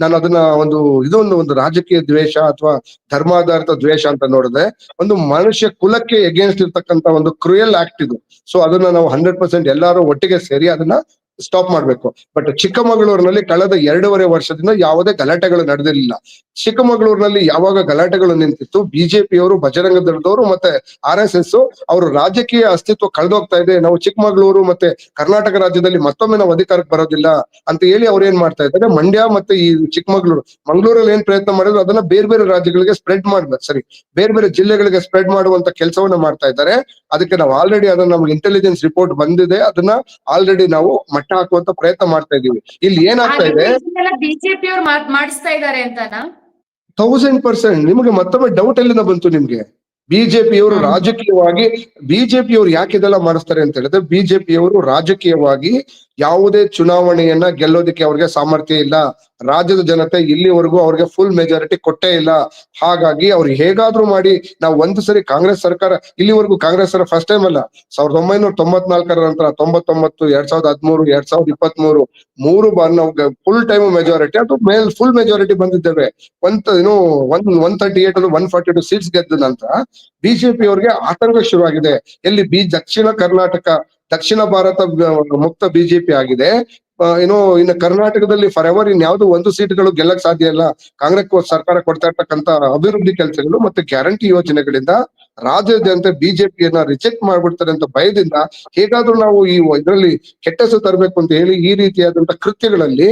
ನಾನು ಅದನ್ನ ಒಂದು ರಾಜಕೀಯ ದ್ವೇಷ ಅಥವಾ ಧರ್ಮಾಧಾರಿತ ದ್ವೇಷ ಅಂತ ನೋಡಿದ್ರೆ ಒಂದು ಮನುಷ್ಯ ಕುಲಕ್ಕೆ ಎಗೇನ್ಸ್ಟ್ ಇರ್ತಕ್ಕಂಥ ಒಂದು ಕ್ರೂಯಲ್ ಆಕ್ಟ್ ಇದು. ಸೊ ಅದನ್ನ ನಾವು 100% ಎಲ್ಲಾರು ಒಟ್ಟಿಗೆ ಸೇರಿ ಅದನ್ನ ಸ್ಟಾಪ್ ಮಾಡ್ಬೇಕು. ಬಟ್ ಚಿಕ್ಕಮಗಳೂರಿನಲ್ಲಿ ಕಳೆದ 2.5 ವರ್ಷದಿಂದ ಯಾವುದೇ ಗಲಾಟೆಗಳು ನಡೆದಿರಲಿಲ್ಲ. ಚಿಕ್ಕಮಗಳೂರಿನಲ್ಲಿ ಯಾವಾಗ ಗಲಾಟೆಗಳು ನಿಂತಿತ್ತು, ಬಿಜೆಪಿಯವರು, ಬಜರಂಗ ದಳದವರು ಮತ್ತೆ RSS ಅವರು ರಾಜಕೀಯ ಅಸ್ತಿತ್ವ ಕಳೆದೋಗ್ತಾ ಇದೆ, ನಾವು ಚಿಕ್ಕಮಗಳೂರು ಮತ್ತೆ ಕರ್ನಾಟಕ ರಾಜ್ಯದಲ್ಲಿ ಮತ್ತೊಮ್ಮೆ ನಾವು ಅಧಿಕಾರಕ್ಕೆ ಬರೋದಿಲ್ಲ ಅಂತ ಹೇಳಿ ಅವ್ರು ಏನ್ ಮಾಡ್ತಾ ಇದ್ದಾರೆ, ಮಂಡ್ಯ ಮತ್ತೆ ಈ ಮಂಗಳೂರಲ್ಲಿ ಏನ್ ಪ್ರಯತ್ನ ಮಾಡಿದ್ರು ಅದನ್ನ ಬೇರೆ ರಾಜ್ಯಗಳಿಗೆ ಸ್ಪ್ರೆಡ್ ಮಾಡ್ಬೇಕು, ಬೇರೆ ಜಿಲ್ಲೆಗಳಿಗೆ ಸ್ಪ್ರೆಡ್ ಮಾಡುವಂತ ಕೆಲಸವನ್ನ ಮಾಡ್ತಾ ಇದ್ದಾರೆ. ಅದಕ್ಕೆ ನಾವು ಆಲ್ರೆಡಿ ಅದನ್ನ ನಮ್ಗೆ ಇಂಟೆಲಿಜೆನ್ಸ್ ರಿಪೋರ್ಟ್ ಬಂದಿದೆ, ಅದನ್ನ ಆಲ್ರೆಡಿ ನಾವು ಮಟ್ಟ ಹಾಕುವಂತ ಪ್ರಯತ್ನ ಮಾಡ್ತಾ ಇದೀವಿ. ಇಲ್ಲಿ ಏನಾಗ್ತಾ ಇದೆ, ಬಿಜೆಪಿ ಅವರು ಮಾಡಿಸ್ತಾ ಇದ್ದಾರೆ ಅಂತಾನಾ? 1000% ನಿಮಗೆ ಮತ್ತೊಮ್ಮೆ ಡೌಟ್ ಎಲ್ಲಿಂದ ಬಂತು ನಿಮ್ಗೆ? ಬಿಜೆಪಿಯವರು ರಾಜಕೀಯವಾಗಿ ಯಾಕೆ ಇದೆಲ್ಲ ಮಾಡಿಸ್ತಾರೆ ಅಂತ ಹೇಳಿದ್ರೆ, ಬಿಜೆಪಿಯವರು ರಾಜಕೀಯವಾಗಿ ಯಾವುದೇ ಚುನಾವಣೆಯನ್ನ ಗೆಲ್ಲೋದಕ್ಕೆ ಅವ್ರಿಗೆ ಸಾಮರ್ಥ್ಯ ಇಲ್ಲ. ರಾಜ್ಯದ ಜನತೆ ಇಲ್ಲಿವರೆಗೂ ಅವ್ರಿಗೆ ಫುಲ್ ಮೆಜಾರಿಟಿ ಕೊಟ್ಟೇ ಇಲ್ಲ. ಹಾಗಾಗಿ ಅವ್ರು ಹೇಗಾದ್ರೂ ಮಾಡಿ ನಾವು ಒಂದು ಸರಿ ಕಾಂಗ್ರೆಸ್ ಸರ್ಕಾರ, ಇಲ್ಲಿವರೆಗೂ ಕಾಂಗ್ರೆಸ್ ಫಸ್ಟ್ ಟೈಮ್ ಅಲ್ಲ, 1994 ನಂತರ 99, 2013, 2023 ಬಾರಿ ನಾವು ಫುಲ್ ಟೈಮ್ ಮೆಜಾರಿಟಿ ಅದು ಫುಲ್ ಮೆಜಾರಿಟಿ ಬಂದಿದ್ದೇವೆ. 138 142 ಸೀಟ್ಸ್ ಗೆದ್ದ ನಂತರ ಬಿಜೆಪಿ ಅವ್ರಿಗೆ ಆತಂಕ ಶುರುವಾಗಿದೆ. ಎಲ್ಲಿ ದಕ್ಷಿಣ ಭಾರತ ಮುಕ್ತ ಬಿಜೆಪಿ ಆಗಿದೆ. ಇನ್ನು ಕರ್ನಾಟಕದಲ್ಲಿ ಫಾರ್ ಎವರ್ ಇನ್ಯಾವುದು 1 ಸೀಟ್ಗಳು ಗೆಲ್ಲಕ್ ಸಾಧ್ಯ ಇಲ್ಲ. ಕಾಂಗ್ರೆಸ್ ಸರ್ಕಾರ ಕೊಡ್ತಾ ಇರ್ತಕ್ಕಂಥ ಅಭಿವೃದ್ಧಿ ಕೆಲಸಗಳು ಮತ್ತೆ ಗ್ಯಾರಂಟಿ ಯೋಜನೆಗಳಿಂದ ರಾಜ್ಯದ ಜನತೆ ಬಿಜೆಪಿಯನ್ನ ರಿಜೆಕ್ಟ್ ಮಾಡ್ಬಿಡ್ತಾರೆ ಅಂತ ಭಯದಿಂದ ಹೇಗಾದ್ರೂ ನಾವು ಇದರಲ್ಲಿ ಕೆಟ್ಟ ಹೆಸರು ತರಬೇಕು ಅಂತ ಹೇಳಿ ಈ ರೀತಿಯಾದಂತ ಕೃತ್ಯಗಳಲ್ಲಿ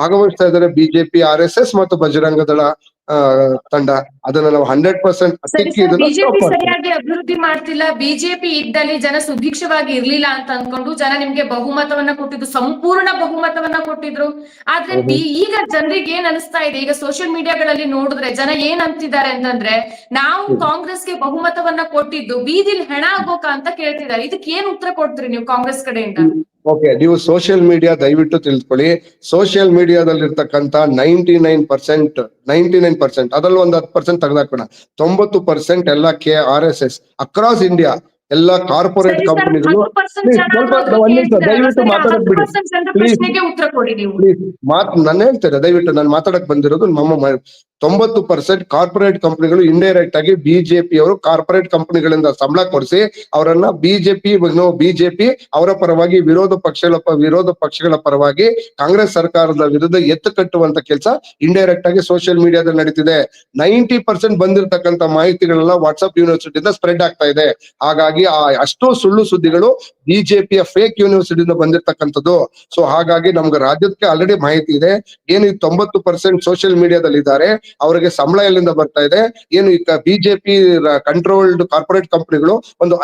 ಭಾಗವಹಿಸ್ತಾ ಇದ್ದಾರೆ ಬಿಜೆಪಿ, RSS ಮತ್ತು ಬಜರಂಗ ದಳ. ತಂಡ. ಅದನ್ನ ನಾವು 100% ಸರಿ ತಿಕ್ಕಿ ಸರ್, ಇದನ್ನ ಸ್ಟಾಪ್ ಬಿಜೆಪಿ ಮಾಡ್ತೀವಿ. ಸರಿಯಾಗಿ ಅಭಿವೃದ್ಧಿ ಮಾಡ್ತಿಲ್ಲ, ಬಿಜೆಪಿ ಇದ್ದಲ್ಲಿ ಜನ ಸುಭಿಕ್ಷವಾಗಿ ಇರ್ಲಿಲ್ಲ ಅಂತ ಅನ್ಕೊಂಡು ಜನ ನಿಮ್ಗೆ ಬಹುಮತವನ್ನ ಕೊಟ್ಟಿದ್ರು, ಸಂಪೂರ್ಣ ಬಹುಮತವನ್ನ ಕೊಟ್ಟಿದ್ರು. ಆದ್ರೆ ಈಗ ಜನರಿಗೆ ಏನ್ ಅನಿಸ್ತಾ ಇದೆ, ಈಗ ಸೋಷಿಯಲ್ ಮೀಡಿಯಾಗಳಲ್ಲಿ ನೋಡಿದ್ರೆ ಜನ ಏನ್ ಅಂತಿದ್ದಾರೆ ಅಂತಂದ್ರೆ, ನಾವು ಕಾಂಗ್ರೆಸ್ಗೆ ಬಹುಮತವನ್ನ ಕೊಟ್ಟಿದ್ದು ಬೀದಿಲ್ ಹೆಣ ಆಗೋಕ ಅಂತ ಕೇಳ್ತಿದ್ದಾರೆ. ಇದಕ್ಕೆ ಏನ್ ಉತ್ತರ ಕೊಡ್ತೀರಿ ನೀವು ಕಾಂಗ್ರೆಸ್ ಕಡೆಯಿಂದ? ಓಕೆ, ನೀವು ಸೋಷಿಯಲ್ ಮೀಡಿಯಾ ದಯವಿಟ್ಟು ತಿಳ್ಕೊಳ್ಳಿ. ಸೋಷಿಯಲ್ ಮೀಡಿಯಾದಲ್ಲಿ ಇರ್ತಕ್ಕಂತ 99% ಅದ್ರಲ್ಲಿ ಒಂದು 10% ತೆಗೆದಾಕೋಣ. 90% ಎಲ್ಲ KRSS ಅಕ್ರಾಸ್ ಇಂಡಿಯಾ ಎಲ್ಲ ಕಾರ್ಪೊರೇಟ್ ಕಂಪನಿಗಳು. ದಯವಿಟ್ಟು ಮಾತಾಡಕ್ ಬಿಡಿ ಪ್ಲೀಸ್. ಉತ್ತರ ಕೊಡಿ ನೀವು. ಪ್ಲೀಸ್ ನಾನು ಹೇಳ್ತೇನೆ, ದಯವಿಟ್ಟು ನಾನು ಮಾತಾಡಕ್ ಬಂದಿರೋದು 90% ಕಾರ್ಪೊರೇಟ್ ಕಂಪನಿಗಳು ಇಂಡೈರೆಕ್ಟ್ ಆಗಿ ಬಿಜೆಪಿ ಅವರು ಕಾರ್ಪೊರೇಟ್ ಕಂಪನಿಗಳಿಂದ ಸಂಬಳ ಕೊಡಿಸಿ ಅವರನ್ನ ಬಿಜೆಪಿ ಅವರ ಪರವಾಗಿ ವಿರೋಧ ಪಕ್ಷಗಳ ಪರವಾಗಿ ಕಾಂಗ್ರೆಸ್ ಸರ್ಕಾರದ ವಿರುದ್ಧ ಎತ್ತು ಕಟ್ಟುವಂತ ಕೆಲಸ ಇಂಡೈರೆಕ್ಟ್ ಆಗಿ ಸೋಷಿಯಲ್ ಮೀಡಿಯಾದಲ್ಲಿ ನಡೀತಿದೆ. 90% ಬಂದಿರತಕ್ಕಂತ ಮಾಹಿತಿಗಳೆಲ್ಲ ವಾಟ್ಸ್ಆಪ್ ಯೂನಿವರ್ಸಿಟಿಯಿಂದ ಸ್ಪ್ರೆಡ್ ಆಗ್ತಾ ಇದೆ. ಹಾಗಾಗಿ ಅಷ್ಟೋ ಸುಳ್ಳು ಸುದ್ದಿಗಳು ಬಿಜೆಪಿಯ ಫೇಕ್ ಯೂನಿವರ್ಸಿಟಿಯಿಂದ ಬಂದಿರತಕ್ಕಂಥದ್ದು. ಸೊ ಹಾಗಾಗಿ ನಮ್ಗೆ ರಾಜ್ಯಕ್ಕೆ ಆಲ್ರೆಡಿ ಮಾಹಿತಿ ಇದೆ. ಏನು 90% ಸೋಷಿಯಲ್ ಮೀಡಿಯಾದಲ್ಲಿ ಇದ್ದಾರೆ, ಅವರಿಗೆ ಸಂಬಳ ಎಲ್ಲಿಂದ ಬರ್ತಾ ಇದೆ, ಏನು ಈಗ ಬಿಜೆಪಿ ಕಂಟ್ರೋಲ್ಡ್ ಕಾರ್ಪೊರೇಟ್ ಕಂಪನಿಗಳು ಒಂದು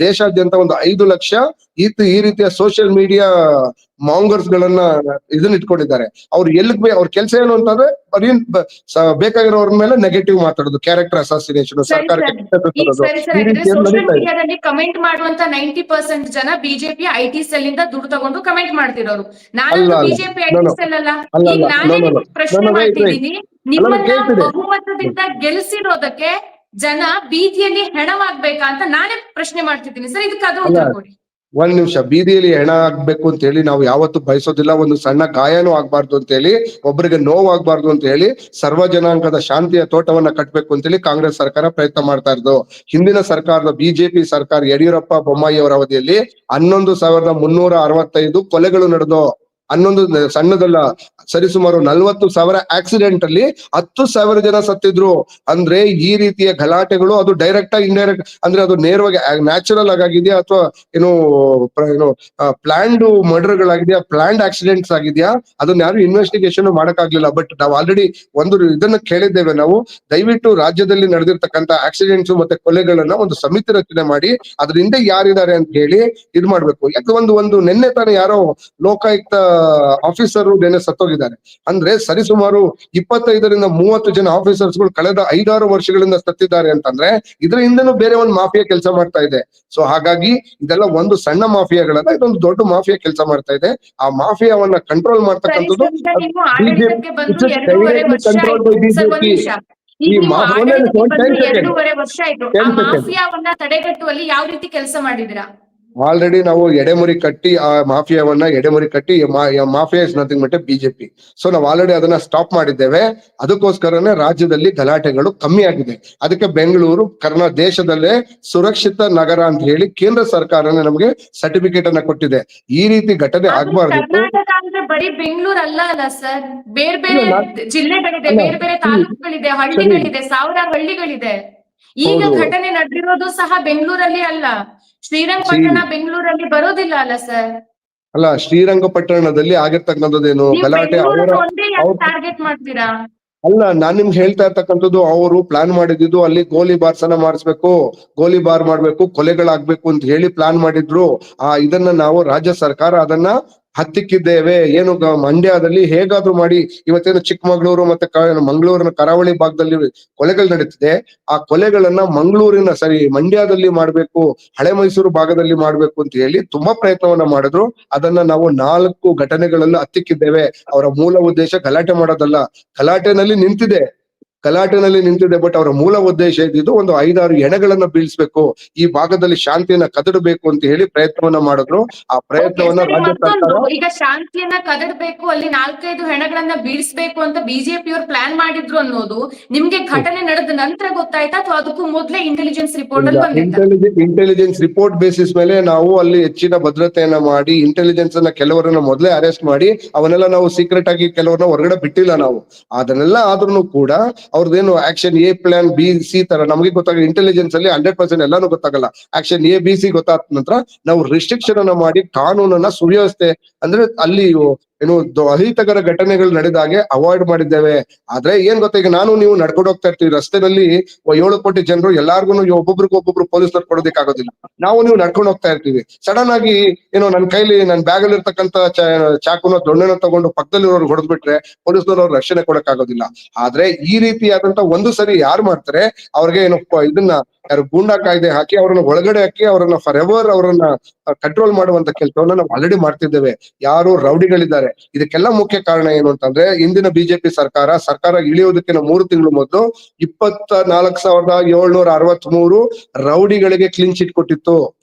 ದೇಶಾದ್ಯಂತ ಒಂದು 5 ಲಕ್ಷ ಈ ರೀತಿಯ ಸೋಷಿಯಲ್ ಮೀಡಿಯಾ ಮಾಂಗರ್ಸ್ ಗಳನ್ನ ಇದನ್ನ ಇಟ್ಕೊಂಡಿದ್ದಾರೆ. ಅವ್ರು ಅವ್ರ ಕೆಲಸ ಏನು ಅಂತಂದ್ರೆ ಬೇಕಾಗಿರೋರ ಮೇಲೆ ನೆಗೆಟಿವ್ ಮಾತಾಡೋದು, ಕ್ಯಾರೆಕ್ಟರ್ ಅಸಾಸಿನೇಷನ್, ಸರ್ಕಾರಕ್ಕೆ ಕಮೆಂಟ್ ಮಾಡುವಂತ 90% ಜನ ಬಿಜೆಪಿ ಐಟಿ ಸೆಲ್ ಇಂದ ದುಡ್ಡು ತಗೊಂಡು ಕಮೆಂಟ್ ಮಾಡ್ತಿರೋರು. ನಾನು ಬಿಜೆಪಿ ಐಟಿ ಸೆಲ್ ಅಲ್ಲ. ಈಗ ನಾನೇ ಪ್ರಶ್ನೆ ಮಾಡ್ತಿದ್ದೀನಿ, ನಿಮ್ಮನ್ನ ಬಹುಮತದಿಂದ ಗೆಲ್ಲಿಸಿರೋದಕ್ಕೆ ಜನ ಬೀದಿಯಲ್ಲಿ ಹೆಣವಾಗ್ಬೇಕಾ ಅಂತ ನಾನೇ ಪ್ರಶ್ನೆ ಮಾಡ್ತಿದ್ದೀನಿ ಸರ್. ಇದಕ್ಕೆ ಅದು ಉತ್ತರ ಕೊಡಿ. ಒಂದ್ ನಿಮಿಷ. ಬೀದಿಯಲ್ಲಿ ಹೆಣ ಆಗ್ಬೇಕು ಅಂತ ಹೇಳಿ ನಾವು ಯಾವತ್ತೂ ಬಯಸೋದಿಲ್ಲ. ಒಂದು ಸಣ್ಣ ಗಾಯನೂ ಆಗ್ಬಾರ್ದು ಅಂತ ಹೇಳಿ, ಒಬ್ಬರಿಗೆ ನೋವಾಗ್ಬಾರ್ದು ಅಂತ ಹೇಳಿ ಸರ್ವ ಜನಾಂಗದ ಶಾಂತಿಯ ತೋಟವನ್ನ ಕಟ್ಬೇಕು ಅಂತೇಳಿ ಕಾಂಗ್ರೆಸ್ ಸರ್ಕಾರ ಪ್ರಯತ್ನ ಮಾಡ್ತಾ ಇರೋದು. ಹಿಂದಿನ ಸರ್ಕಾರದ ಬಿಜೆಪಿ ಸರ್ಕಾರ ಯಡಿಯೂರಪ್ಪ ಬೊಮ್ಮಾಯಿ ಅವರ ಅವಧಿಯಲ್ಲಿ 11,365 ಕೊಲೆಗಳು ನಡೆದು, 11 ಸಣ್ಣದಲ್ಲ, ಸರಿಸುಮಾರು 40,000 ಆಕ್ಸಿಡೆಂಟ್ ಅಲ್ಲಿ 10,000 ಜನ ಸತ್ತಿದ್ರು. ಅಂದ್ರೆ ಈ ರೀತಿಯ ಗಲಾಟೆಗಳು ಅದು ಡೈರೆಕ್ಟ್ ಆಗಿ ಇಂಡೈರೆಕ್ಟ್ ಅಂದ್ರೆ ಅದು ನೇರವಾಗಿ ನ್ಯಾಚುರಲ್ ಆಗಿದೆಯಾ ಅಥವಾ ಏನು ಪ್ಲಾನ್ಡ್ ಮರ್ಡರ್ ಗಳಾಗಿದೆಯಾ, ಪ್ಲಾನ್ಡ್ ಆಕ್ಸಿಡೆಂಟ್ಸ್ ಆಗಿದೆಯಾ, ಅದನ್ನ ಯಾರು ಇನ್ವೆಸ್ಟಿಗೇಷನ್ ಮಾಡಕ್ಕಾಗ್ಲಿಲ್ಲ. ಬಟ್ ನಾವು ಆಲ್ರೆಡಿ ಇದನ್ನ ಕೇಳಿದ್ದೇವೆ. ನಾವು ದಯವಿಟ್ಟು ರಾಜ್ಯದಲ್ಲಿ ನಡೆದಿರ್ತಕ್ಕಂಥ ಆಕ್ಸಿಡೆಂಟ್ಸ್ ಮತ್ತೆ ಕೊಲೆಗಳನ್ನ ಒಂದು ಸಮಿತಿ ರಚನೆ ಮಾಡಿ ಅದ್ರ ಹಿಂದೆ ಯಾರಿದ್ದಾರೆ ಅಂತ ಹೇಳಿ ಇದ್ ಮಾಡ್ಬೇಕು. ಯಾಕೆ ಒಂದು ನಿನ್ನೆ ತಾನೇ ಯಾರೋ ಲೋಕಾಯುಕ್ತ ಆಫೀಸರ್ ನೆನೆ ಸತ್ತೋಗಿದ್ದಾರೆ. ಅಂದ್ರೆ ಸರಿಸುಮಾರು 25ರಿಂದ 30 ಜನ ಆಫೀಸರ್ಸ್ ಗಳು ಕಳೆದ 5-6 ವರ್ಷಗಳಿಂದ ಸತ್ತಿದ್ದಾರೆ ಅಂತಂದ್ರೆ ಇದ್ರ ಹಿಂದೆನೂ ಬೇರೆ ಒಂದು ಮಾಫಿಯಾ ಕೆಲಸ ಮಾಡ್ತಾ ಇದೆ. ಸೊ ಹಾಗಾಗಿ ಇದೆಲ್ಲ ಒಂದು ಸಣ್ಣ ಮಾಫಿಯಾಗಳಲ್ಲ, ಇದೊಂದು ದೊಡ್ಡ ಮಾಫಿಯಾ ಕೆಲಸ ಮಾಡ್ತಾ ಇದೆ. ಆ ಮಾಫಿಯಾವನ್ನ ಕಂಟ್ರೋಲ್ ಮಾಡ್ತಕ್ಕಂಥದ್ದು ಕಂಟ್ರೋಲ್ ಬೈ ಬಿಜೆಪಿ. ಈ ಮಾಫಿಯಾವನ್ನ ತಡೆಗಟ್ಟುವಲ್ಲಿ ಯಾವ ರೀತಿ ಕೆಲಸ ಮಾಡಿದಿರಾ? ಆಲ್ರೆಡಿ ನಾವು ಎಡೆಮುರಿ ಕಟ್ಟಿ ಆ ಮಾಫಿಯಾವನ್ನ mafia is nothing but BJP. So ನಾವು ಆಲ್ರೆಡಿ ಅದನ್ನ ಸ್ಟಾಪ್ ಮಾಡಿದ್ದೇವೆ. ಅದಕ್ಕೋಸ್ಕರನೇ ರಾಜ್ಯದಲ್ಲಿ ಗಲಾಟೆಗಳು ಕಮ್ಮಿ ಆಗಿದೆ. ಅದಕ್ಕೆ ಬೆಂಗಳೂರು ದೇಶದಲ್ಲೇ ಸುರಕ್ಷಿತ ನಗರ ಅಂತ ಹೇಳಿ ಕೇಂದ್ರ ಸರ್ಕಾರನೇ ನಮಗೆ ಸರ್ಟಿಫಿಕೇಟ್ ಅನ್ನ ಕೊಟ್ಟಿದೆ. ಈ ರೀತಿ ಘಟನೆ ಆಗ್ಬಾರ್ದು. ಬರೀ ಬೆಂಗಳೂರು ಅಲ್ಲ ಸರ್, ಬೇರೆ ಬೇರೆ ಜಿಲ್ಲೆಗಳಿದೆ, ಬೇರೆ ಬೇರೆ ತಾಲೂಕುಗಳಿದೆ, ಹಳ್ಳಿಗಳಿದೆ, 1000 ಹಳ್ಳಿಗಳಿದೆ. ಈಗ ಘಟನೆ ನಡೆದಿರೋದು ಸಹ ಬೆಂಗಳೂರಲ್ಲಿ ಅಲ್ಲ, ಶ್ರೀರಂಗಪಟ್ಟಣ ಬೆಂಗಳೂರಲ್ಲಿ ಬರೋದಿಲ್ಲ ಅಲ್ಲ ಸರ್? ಅಲ್ಲ, ಶ್ರೀರಂಗಪಟ್ಟಣದಲ್ಲಿ ಆಗಿರ್ತಕ್ಕಂಥದ್ದೇನು ಗಲಾಟೆ ಟಾರ್ಗೆಟ್ ಮಾಡ್ತೀರಾ? ಅಲ್ಲ, ನಾನ್ ನಿಮ್ಗೆ ಹೇಳ್ತಾ ಇರ್ತಕ್ಕಂಥದ್ದು, ಅವರು ಪ್ಲಾನ್ ಮಾಡಿದ್ದು ಅಲ್ಲಿ ಗೋಲಿಬಾರ್ಸನ ಮಾಡಿಸ್ಬೇಕು, ಗೋಲಿಬಾರ್ ಮಾಡ್ಬೇಕು, ಕೊಲೆಗಳಾಗ್ಬೇಕು ಅಂತ ಹೇಳಿ ಪ್ಲಾನ್ ಮಾಡಿದ್ರು. ಇದನ್ನ ನಾವು ರಾಜ್ಯ ಸರ್ಕಾರ ಅದನ್ನ ಹತ್ತಿಕ್ಕಿದ್ದೇವೆ. ಏನು ಮಂಡ್ಯದಲ್ಲಿ ಹೇಗಾದ್ರೂ ಮಾಡಿ ಇವತ್ತೇನು ಚಿಕ್ಕಮಗಳೂರು ಮತ್ತೆ ಮಂಗಳೂರಿನ ಕರಾವಳಿ ಭಾಗದಲ್ಲಿ ಕೊಲೆಗಳು ನಡೀತಿದೆ. ಆ ಕೊಲೆಗಳನ್ನ ಮಂಡ್ಯದಲ್ಲಿ ಮಾಡ್ಬೇಕು, ಹಳೆ ಮೈಸೂರು ಭಾಗದಲ್ಲಿ ಮಾಡ್ಬೇಕು ಅಂತ ಹೇಳಿ ತುಂಬಾ ಪ್ರಯತ್ನವನ್ನ ಮಾಡಿದ್ರು. ಅದನ್ನ ನಾವು 4 ಘಟನೆಗಳಲ್ಲಿ ಹತ್ತಿಕ್ಕಿದ್ದೇವೆ. ಅವರ ಮೂಲ ಉದ್ದೇಶ ಗಲಾಟೆ ಮಾಡೋದಲ್ಲ. ಗಲಾಟೆನಲ್ಲಿ ನಿಂತಿದೆ ಬಟ್ ಅವರ ಮೂಲ ಉದ್ದೇಶ ಇದ್ದಿದ್ದು ಒಂದು 5-6 ಎಣೆಗಳನ್ನ ಬೀಳ್ಸ್ಬೇಕು, ಈ ಭಾಗದಲ್ಲಿ ಶಾಂತಿಯನ್ನ ಕದಡಬೇಕು ಅಂತ ಹೇಳಿ ಪ್ರಯತ್ನವನ್ನ ಮಾಡಿದ್ರು. ಆ ಪ್ರಯತ್ನವನ್ನ ರಾಜ್ಯ ಸರ್ಕಾರ ಈಗ ಶಾಂತಿಯನ್ನ ಕದಡಬೇಕು, ಅಲ್ಲಿ 4-5 ಹೆಣಗಳನ್ನ ಬೀಳ್ಸ್ಬೇಕು ಅಂತ ಬಿಜೆಪಿಯವರು ಪ್ಲಾನ್ ಮಾಡಿದ್ರು ಅನ್ನೋದು ನಿಮ್ಗೆ ಘಟನೆ ನಡೆದ ನಂತರ ಗೊತ್ತಾಯ್ತಾ ಅಥವಾ ಅದಕ್ಕೂ ಮೊದಲೇ ಇಂಟೆಲಿಜೆನ್ಸ್ ರಿಪೋರ್ಟ್ ಅಲ್ಲಿ ಬಂದಿತ್ತಾ? ಇಂಟೆಲಿಜೆನ್ಸ್ ರಿಪೋರ್ಟ್ ಬೇಸಿಸ್ ಮೇಲೆ ನಾವು ಅಲ್ಲಿ ಹೆಚ್ಚಿನ ಭದ್ರತೆಯನ್ನ ಮಾಡಿ ಇಂಟೆಲಿಜೆನ್ಸ್ ಅನ್ನ ಕೆಲವರನ್ನ ಮೊದಲೇ ಅರೆಸ್ಟ್ ಮಾಡಿ ಅವನ್ನೆಲ್ಲ ನಾವು ಸೀಕ್ರೆಟ್ ಆಗಿ ಕೆಲವರನ್ನ ಹೊರಗಡೆ ಬಿಟ್ಟಿಲ್ಲ ನಾವು. ಅದನ್ನೆಲ್ಲ ಆದ್ರೂ ಕೂಡ ಅವ್ರದ್ದೇನು action A plan B C ತರ ನಮಗೆ ಗೊತ್ತಾಗಲ್ಲ. ಇಂಟೆಲಿಜೆನ್ಸ್ ಅಲ್ಲಿ 100% ಎಲ್ಲಾನು ಗೊತ್ತಾಗಲ್ಲ. ಆಕ್ಷನ್ ಎ ಬಿ ಸಿ ಗೊತ್ತಾದ ನಂತರ ನಾವು ರಿಸ್ಟ್ರಿಕ್ಷನ್ ಅನ್ನ ಮಾಡಿ ಕಾನೂನನ್ನ ಸುವ್ಯವಸ್ಥೆ ಅಂದ್ರೆ ಅಲ್ಲಿ ಏನು ಅಹಿತಕರ ಘಟನೆಗಳು ನಡೆದಾಗೆ ಅವಾಯ್ಡ್ ಮಾಡಿದ್ದೇವೆ. ಆದ್ರೆ ಏನ್ ಗೊತ್ತಾ, ಈಗ ನಾನು ನೀವು ನಡ್ಕೊಂಡು ಹೋಗ್ತಾ ಇರ್ತೀವಿ ರಸ್ತೆನಲ್ಲಿ, 7 ಕೋಟಿ ಜನರು ಎಲ್ಲಾರ್ಗು ಒಬ್ಬೊಬ್ರು ಪೊಲೀಸರು ಕೊಡೋದಕ್ಕಾಗೋದಿಲ್ಲ. ನಾವು ನೀವು ನಡ್ಕೊಂಡು ಹೋಗ್ತಾ ಇರ್ತೀವಿ, ಸಡನ್ ಆಗಿ ಏನೋ ನನ್ನ ಕೈಲಿ ನನ್ನ ಬ್ಯಾಗ್ ಅಲ್ಲಿ ಇರ್ತಕ್ಕಂತ ಚಾಕುನ ದೊಣ್ಣೆನ ತಗೊಂಡು ಪಕ್ಕದಲ್ಲಿರೋರು ಹೊಡೆದ್ಬಿಟ್ರೆ ಪೊಲೀಸರು ಅವ್ರ ರಕ್ಷಣೆ ಕೊಡಕ್ಕಾಗೋದಿಲ್ಲ. ಆದ್ರೆ ಈ ರೀತಿಯಾದಂತ ಒಂದು ಸರಿ ಯಾರು ಮಾಡ್ತಾರೆ ಅವ್ರಿಗೆ ಏನು ಇದನ್ನ ಯಾರು ಗೂಂಡಾ ಕಾಯ್ದೆ ಹಾಕಿ ಅವ್ರನ್ನ ಒಳಗಡೆ ಹಾಕಿ ಅವ್ರನ್ನ ಫಾರ್ ಎವರ್ ಅವ್ರನ್ನ ಕಂಟ್ರೋಲ್ ಮಾಡುವಂತ ಕೆಲಸವನ್ನ ನಾವು ಆಲ್ರೆಡಿ ಮಾಡ್ತಿದ್ದೇವೆ. ಯಾರು ರೌಡಿಗಳಿದ್ದಾರೆ, ಇದಕ್ಕೆಲ್ಲ ಮುಖ್ಯ ಕಾರಣ ಏನು ಅಂತಂದ್ರೆ ಇಂದಿನ ಬಿಜೆಪಿ ಸರ್ಕಾರ ಇಳಿಯೋದಕ್ಕಿಂತ 3 ತಿಂಗಳು ಮೊದಲು 24,763 ರೌಡಿಗಳಿಗೆ ಕ್ಲೀನ್ ಚಿಟ್ ಕೊಟ್ಟಿತ್ತು.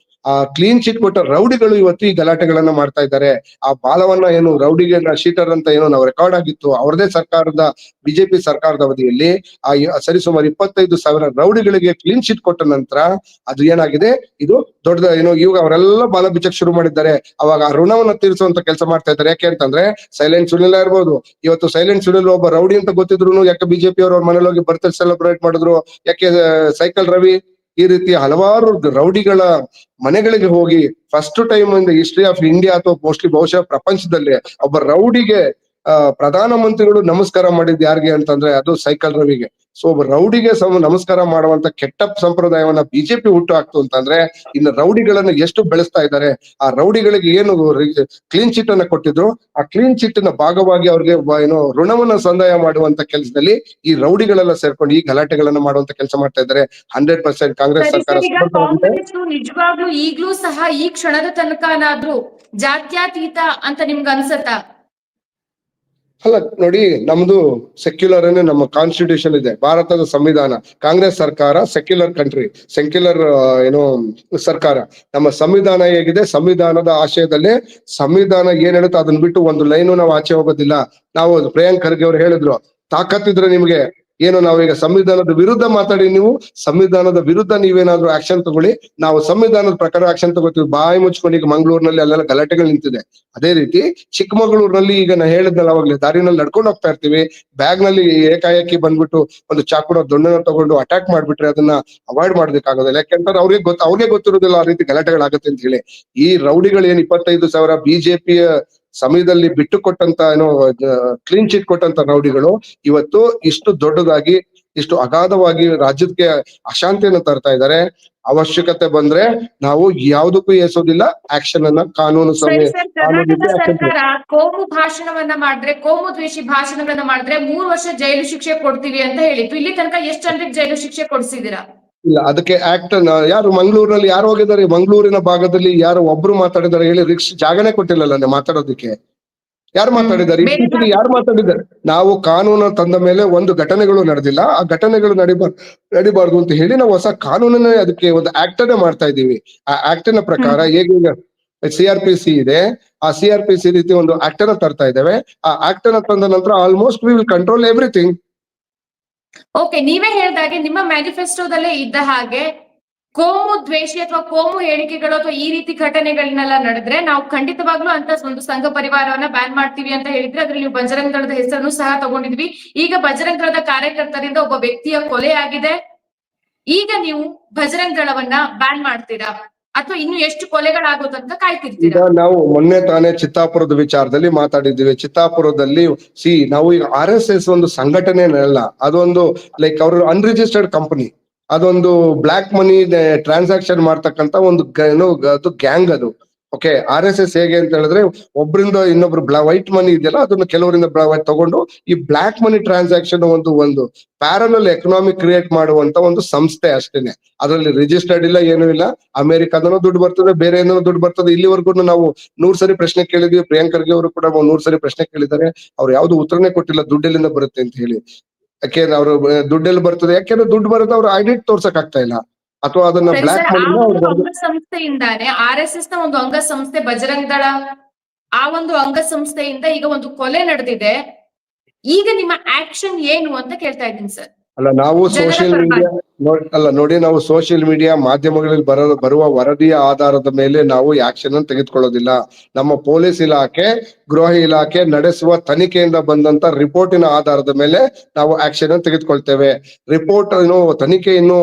ಆ ಕ್ಲೀನ್ ಚಿಟ್ ಕೊಟ್ಟ ರೌಡಿಗಳು ಇವತ್ತು ಈ ಗಲಾಟೆಗಳನ್ನ ಮಾಡ್ತಾ ಇದ್ದಾರೆ. ಆ ಬಾಲವನ್ನ ಏನು ರೌಡಿಗೆ ಶೀಟರ್ ಅಂತ ಏನೋ ನಾವು ರೆಕಾರ್ಡ್ ಆಗಿತ್ತು ಅವ್ರದೇ ಸರ್ಕಾರದ ಬಿಜೆಪಿ ಸರ್ಕಾರದ ಅವಧಿಯಲ್ಲಿ ಸರಿಸುಮಾರು 25,000 ರೌಡಿಗಳಿಗೆ ಕ್ಲೀನ್ ಚಿಟ್ ಕೊಟ್ಟ ನಂತರ ಅದು ಏನಾಗಿದೆ, ಇದು ದೊಡ್ಡ ಏನೋ ಇವಾಗ ಅವರೆಲ್ಲ ಬಾಲ ಬಿಚ್ಚಕ್ ಶುರು ಮಾಡಿದ್ದಾರೆ. ಅವಾಗ ಆ ಋಣವನ್ನ ತೀರಿಸುವಂತ ಕೆಲಸ ಮಾಡ್ತಾ ಇದ್ದಾರೆ. ಯಾಕೆ ಅಂತಂದ್ರೆ ಸೈಲೆಂಟ್ ಸುನಿಲ್ ಇರ್ಬೋದು, ಇವತ್ತು ಸೈಲೆಂಟ್ ಸುನಿಲ್ ಒಬ್ಬ ರೌಡಿ ಅಂತ ಗೊತ್ತಿದ್ರು ಯಾಕೆ ಬಿಜೆಪಿ ಅವ್ರ ಮನೇಲಿ ಹೋಗಿ ಬರ್ತ್ಡೇ ಸೆಲೆಬ್ರೇಟ್ ಮಾಡಿದ್ರು, ಯಾಕೆ ಸೈಕಲ್ ರವಿ ಈ ರೀತಿ ಹಲವಾರು ರೌಡಿಗಳ ಮನೆಗಳಿಗೆ ಹೋಗಿ first time in the history of India ಅಥವಾ ಮೋಸ್ಟ್ಲಿ ಬಹುಶಃ ಪ್ರಪಂಚದಲ್ಲಿ ಒಬ್ಬ ರೌಡಿಗೆ ಪ್ರಧಾನ ಮಂತ್ರಿಗಳು ನಮಸ್ಕಾರ ಮಾಡಿದ್ ಯಾರಿಗೆ ಅಂತಂದ್ರೆ ಅದು ಸೈಕಲ್ ರವಿಗೆ. ಸೊ ಒಬ್ಬ ರೌಡಿಗೆ ನಮಸ್ಕಾರ ಮಾಡುವಂತ ಕೆಟ್ಟ ಸಂಪ್ರದಾಯವನ್ನ ಬಿಜೆಪಿ ಹುಟ್ಟು ಹಾಕ್ತು ಅಂತಂದ್ರೆ ಇನ್ನು ರೌಡಿಗಳನ್ನ ಎಷ್ಟು ಬೆಳೆಸ್ತಾ ಇದ್ದಾರೆ. ಆ ರೌಡಿಗಳಿಗೆ ಏನು ಕ್ಲೀನ್ ಚಿಟ್ ಅನ್ನ ಕೊಟ್ಟಿದ್ರು, ಆ ಕ್ಲೀನ್ ಚಿಟ್ ನ ಭಾಗವಾಗಿ ಅವ್ರಿಗೆ ಏನೋ ಋಣವನ್ನ ಸಂದಾಯ ಮಾಡುವಂತ ಕೆಲಸದಲ್ಲಿ ಈ ರೌಡಿಗಳೆಲ್ಲ ಸೇರ್ಕೊಂಡು ಈ ಗಲಾಟೆಗಳನ್ನ ಮಾಡುವಂತ ಕೆಲಸ ಮಾಡ್ತಾ ಇದ್ದಾರೆ. 100% ಕಾಂಗ್ರೆಸ್ ಸರ್ಕಾರ ನಿಜವಾಗ್ಲೂ ಈಗ್ಲೂ ಸಹ ಈ ಕ್ಷಣದ ತನಕನಾದ್ರೂ ಜಾತ್ಯತೀತ ಅಂತ ನಿಮ್ಗೆ ಅನ್ಸತ್ತಾ? ಅಲ್ಲ ನೋಡಿ, ನಮ್ದು ಸೆಕ್ಯುಲರ್ ನಮ್ಮ ಕಾನ್ಸ್ಟಿಟ್ಯೂಷನ್ ಇದೆ, ಭಾರತದ ಸಂವಿಧಾನ. ಕಾಂಗ್ರೆಸ್ ಸರ್ಕಾರ ಸೆಕ್ಯುಲರ್ ಕಂಟ್ರಿ, ಸೆಕ್ಯುಲರ್ ಏನೋ ಸರ್ಕಾರ. ನಮ್ಮ ಸಂವಿಧಾನ ಹೇಗಿದೆ, ಸಂವಿಧಾನದ ಆಶಯದಲ್ಲಿ ಸಂವಿಧಾನ ಏನ್ ಹೇಳುತ್ತೋ ಅದನ್ನ ಬಿಟ್ಟು ಒಂದು ಲೈನು ನಾವು ಆಚೆ ಹೋಗೋದಿಲ್ಲ. ನಾವು ಪ್ರಿಯಾಂಕ್ ಖರ್ಗೆ ಅವ್ರು ಹೇಳಿದ್ರು, ತಾಕತ್ತಿದ್ರೆ ನಿಮ್ಗೆ ಏನು ನಾವೀಗ ಸಂವಿಧಾನದ ವಿರುದ್ಧ ಮಾತಾಡಿ, ನೀವು ಸಂವಿಧಾನದ ವಿರುದ್ಧ ನೀವೇನಾದ್ರೂ ಆಕ್ಷನ್ ತಗೊಳ್ಳಿ, ನಾವು ಸಂವಿಧಾನದ ಪ್ರಕಾರ ಆಕ್ಷನ್ ತಗೋತೀವಿ. ಬಾಯಿ ಮುಚ್ಕೊಂಡು ಈಗ ಮಂಗಳೂರಿನಲ್ಲಿ ಅಲ್ಲೆಲ್ಲ ಗಲಾಟೆಗಳು ನಿಂತಿದೆ. ಅದೇ ರೀತಿ ಚಿಕ್ಕಮಗಳೂರಿನಲ್ಲಿ ಈಗ ನಾ ಹೇಳಿದ್ನಲ್ಲ ಅವಾಗ್ಲೇ, ದಾರಿನಲ್ಲಿ ನಡ್ಕೊಂಡು ಹೋಗ್ತಾ ಇರ್ತೀವಿ, ಬ್ಯಾಗ್ ನಲ್ಲಿ ಏಕಾಏಕಿ ಬಂದ್ಬಿಟ್ಟು ಒಂದು ಚಾಕುನ ದೊಣ್ಣೆನ ತಗೊಂಡು ಅಟ್ಯಾಕ್ ಮಾಡ್ಬಿಟ್ರೆ ಅದನ್ನ ಅವಾಯ್ಡ್ ಮಾಡೋದಕ್ಕಾಗೋದಿಲ್ಲ. ಯಾಕೆಂದ್ರೆ ಅವ್ರಿಗೆ ಗೊತ್ತಿರೋದಿಲ್ಲ ಆ ರೀತಿ ಗಲಾಟೆಗಳಾಗುತ್ತೆ ಅಂತ ಹೇಳಿ. ಈ ರೌಡಿಗಳು ಏನ್ 25,000 ಬಿಜೆಪಿಯ ಸಮಯದಲ್ಲಿ ಬಿಟ್ಟು ಕೊಟ್ಟಂತ ಏನೋ ಕ್ಲೀನ್ ಚಿಟ್ ಕೊಟ್ಟಂತ ರೌಡಿಗಳು ಇವತ್ತು ಇಷ್ಟು ದೊಡ್ಡದಾಗಿ ಇಷ್ಟು ಅಗಾಧವಾಗಿ ರಾಜ್ಯಕ್ಕೆ ಅಶಾಂತಿಯನ್ನು ತರ್ತಾ ಇದ್ದಾರೆ. ಅವಶ್ಯಕತೆ ಬಂದ್ರೆ ನಾವು ಯಾವುದಕ್ಕೂ ಏಸೋದಿಲ್ಲ, ಆಕ್ಷನ್ ಅನ್ನ ಕಾನೂನು ಸರ್ಕಾರ ಕೋಮು ಭಾಷಣವನ್ನ ಮಾಡಿದ್ರೆ, ಕೋಮು ದ್ವೇಷಿ ಭಾಷಣವನ್ನ ಮಾಡಿದ್ರೆ 3 ವರ್ಷ ಜೈಲು ಶಿಕ್ಷೆ ಕೊಡ್ತೀವಿ ಅಂತ ಹೇಳಿತ್ತು. ಇಲ್ಲಿ ತನಕ ಎಷ್ಟು ಜನರಿಗೆ ಜೈಲು ಶಿಕ್ಷೆ ಕೊಡ್ಸಿದೀರಾ? ಇಲ್ಲ, ಅದಕ್ಕೆ ಆಕ್ಟ್ ಯಾರು ಮಂಗಳೂರಿನಲ್ಲಿ ಯಾರು ಹೋಗಿದ್ದಾರೆ? ಮಂಗಳೂರಿನ ಭಾಗದಲ್ಲಿ ಯಾರು ಒಬ್ರು ಮಾತಾಡಿದ್ದಾರೆ ಹೇಳಿ? ಜಾಗನೇ ಕೊಟ್ಟಿಲ್ಲಲ್ಲ ಮಾತಾಡೋದಕ್ಕೆ. ಯಾರು ಮಾತಾಡಿದ್ದಾರೆ? ಇತ್ತೀಚೆಗೆ ಯಾರು ಮಾತಾಡಿದ್ದಾರೆ? ನಾವು ಕಾನೂನು ತಂದ ಮೇಲೆ ಒಂದು ಘಟನೆಗಳು ನಡೆದಿಲ್ಲ, ಆ ಘಟನೆಗಳು ನಡಿಬಾರ್ದು ಅಂತ ಹೇಳಿ ನಾವು ಹೊಸ ಕಾನೂನನ್ನೇ ಅದಕ್ಕೆ ಒಂದು ಆಕ್ಟ್ ಅನ್ನೇ ಮಾಡ್ತಾ ಇದೀವಿ. ಆ ಆಕ್ಟಿನ ಪ್ರಕಾರ ಹೇಗೆ CRPC ಇದೆ, ಆ CRPC ರೀತಿ ಒಂದು ಆಕ್ಟ್ ಅನ್ನ ತರ್ತಾ ಇದ್ದೇವೆ. ಆ ಆಕ್ಟ್ ಅನ್ನ ತಂದ ನಂತರ almost we will control everything. Okay, ನೀವೇ ಹೇಳಿದಾಗೆ ನಿಮ್ಮ ಮ್ಯಾನಿಫೆಸ್ಟೋದಲ್ಲೇ ಇದ್ದ ಹಾಗೆ ಕೋಮು ದ್ವೇಷಿ ಅಥವಾ ಕೋಮು ಹೇಳಿಕೆಗಳು ಅಥವಾ ಈ ರೀತಿ ಘಟನೆಗಳನ್ನೆಲ್ಲ ನಡೆದ್ರೆ ನಾವು ಖಂಡಿತವಾಗ್ಲೂ ಅಂತ ಒಂದು ಸಂಘ ಪರಿವಾರವನ್ನ ಬ್ಯಾನ್ ಮಾಡ್ತೀವಿ ಅಂತ ಹೇಳಿದ್ರೆ, ಅದ್ರಲ್ಲಿ ನೀವು ಬಜರಂಗ ದಳದ ಹೆಸರನ್ನು ಸಹ ತಗೊಂಡಿದ್ವಿ. ಈಗ ಬಜರಂಗ ದಳದ ಕಾರ್ಯಕರ್ತರಿಂದ ಒಬ್ಬ ವ್ಯಕ್ತಿಯ ಕೊಲೆ ಆಗಿದೆ. ಈಗ ನೀವು ಬಜರಂಗ ದಳವನ್ನ ಬ್ಯಾನ್ ಮಾಡ್ತೀರಾ ಅಥವಾ ಇನ್ನು ಎಷ್ಟು ಕೊಲೆಗಳಾಗೋ ತನಕ ಕಾಯ್ತಿರ್ತೀರಾ? ನಾವು ಮೊನ್ನೆ ತಾನೇ ಚಿತ್ತಾಪುರದ ವಿಚಾರದಲ್ಲಿ ಮಾತಾಡಿದ್ದೀವಿ. ಚಿತ್ತಾಪುರದಲ್ಲಿ ನಾವು ಈಗ RSS ಒಂದು ಸಂಘಟನೆ ಅಲ್ಲ, ಅದೊಂದು ಲೈಕ್ ಅವರು ಅನ್ರಿಜಿಸ್ಟರ್ಡ್ ಕಂಪನಿ. ಅದೊಂದು ಬ್ಲಾಕ್ ಮನಿ ಟ್ರಾನ್ಸಾಕ್ಷನ್ ಮಾಡ್ತಕ್ಕಂತ ಒಂದು ಅದು ಗ್ಯಾಂಗ್ ಅದು. ಓಕೆ, RSS ಹೇಗೆ ಅಂತ ಹೇಳಿದ್ರೆ ಒಬ್ಬರಿಂದ ಇನ್ನೊಬ್ರು ವೈಟ್ ಮನಿ ಇದೆಯಲ್ಲ ಅದನ್ನ ಕೆಲವರಿಂದ ತಗೊಂಡು ಈ ಬ್ಲಾಕ್ ಮನಿ ಟ್ರಾನ್ಸಾಕ್ಷನ್ ಒಂದು ಪ್ಯಾರಲಲ್ ಎಕನಾಮಿಕ್ ಕ್ರಿಯೇಟ್ ಮಾಡುವಂತ ಒಂದು ಸಂಸ್ಥೆ ಅಷ್ಟೇನೆ. ಅದರಲ್ಲಿ ರಿಜಿಸ್ಟರ್ಡ್ ಇಲ್ಲ, ಏನೂ ಇಲ್ಲ. ಅಮೆರಿಕದಲ್ಲೂ ದುಡ್ಡು ಬರ್ತದೆ, ಬೇರೆ ಏನೋ ದುಡ್ಡು ಬರ್ತದೆ. ಇಲ್ಲಿವರೆಗೂ ನಾವು 100 ಸರಿ ಪ್ರಶ್ನೆ ಕೇಳಿದ್ವಿ. ಪ್ರಿಯಾಂಕ್ ಖರ್ಗೆ ಅವರು ಕೂಡ 100 ಸರಿ ಪ್ರಶ್ನೆ ಕೇಳಿದ್ದಾರೆ. ಅವ್ರು ಯಾವ್ದು ಉತ್ತರನೇ ಕೊಟ್ಟಿಲ್ಲ ದುಡ್ಡೆಲ್ಲಿಂದ ಬರುತ್ತೆ ಅಂತ ಹೇಳಿ. ಯಾಕೆಂದ್ರೆ ಅವ್ರು ದುಡ್ಡೆಲ್ಲಿ ಬರ್ತದೆ, ಯಾಕೆಂದ್ರೆ ದುಡ್ಡು ಬರುತ್ತೆ, ಅವ್ರು ಐಡೆಂಟಿ ತೋರ್ಸಕ್ ಆಗ್ತಾ ಇಲ್ಲ, ಅಥವಾ ಅದನ್ನ ಬ್ಲಾಕ್ ಸಂಸ್ಥೆಯಿಂದಾನೆ RSS ನ ಒಂದು ಅಂಗ ಸಂಸ್ಥೆ ಬಜರಂಗ ದಳ, ಆ ಒಂದು ಅಂಗ ಸಂಸ್ಥೆಯಿಂದ ಈಗ ಒಂದು ಕೊಲೆ ನಡೆದಿದೆ. ಈಗ ನಿಮ್ಮ ಆಕ್ಷನ್ ಏನು ಅಂತ ಕೇಳ್ತಾ ಇದ್ದೀನಿ ಸರ್. ಅಲ್ಲ ನಾವು ಜನರ ಸೋಷಿಯಲ್ ಪರವಾಗಿ. ಮೀಡಿಯಾ ನೋಡಿ ನಾವು ಸೋಷಿಯಲ್ ಮೀಡಿಯಾ ಮಾಧ್ಯಮಗಳಲ್ಲಿ ಬರುವ ವರದಿಯ ಆಧಾರದ ಮೇಲೆ ನಾವು ಆಕ್ಷನ್ ಅನ್ನು ತೆಗೆದುಕೊಳ್ಳೋದಿಲ್ಲ. ನಮ್ಮ ಪೊಲೀಸ್ ಇಲಾಖೆ, ಗೃಹ ಇಲಾಖೆ ನಡೆಸುವ ತನಿಖೆಯಿಂದ ಬಂದಂತ ರಿಪೋರ್ಟಿನ ಆಧಾರದ ಮೇಲೆ ನಾವು ಆಕ್ಷನ್ ಅನ್ನು ತೆಗೆದುಕೊಳ್ತೇವೆ. ರಿಪೋರ್ಟ್ ತನಿಖೆ ಇನ್ನು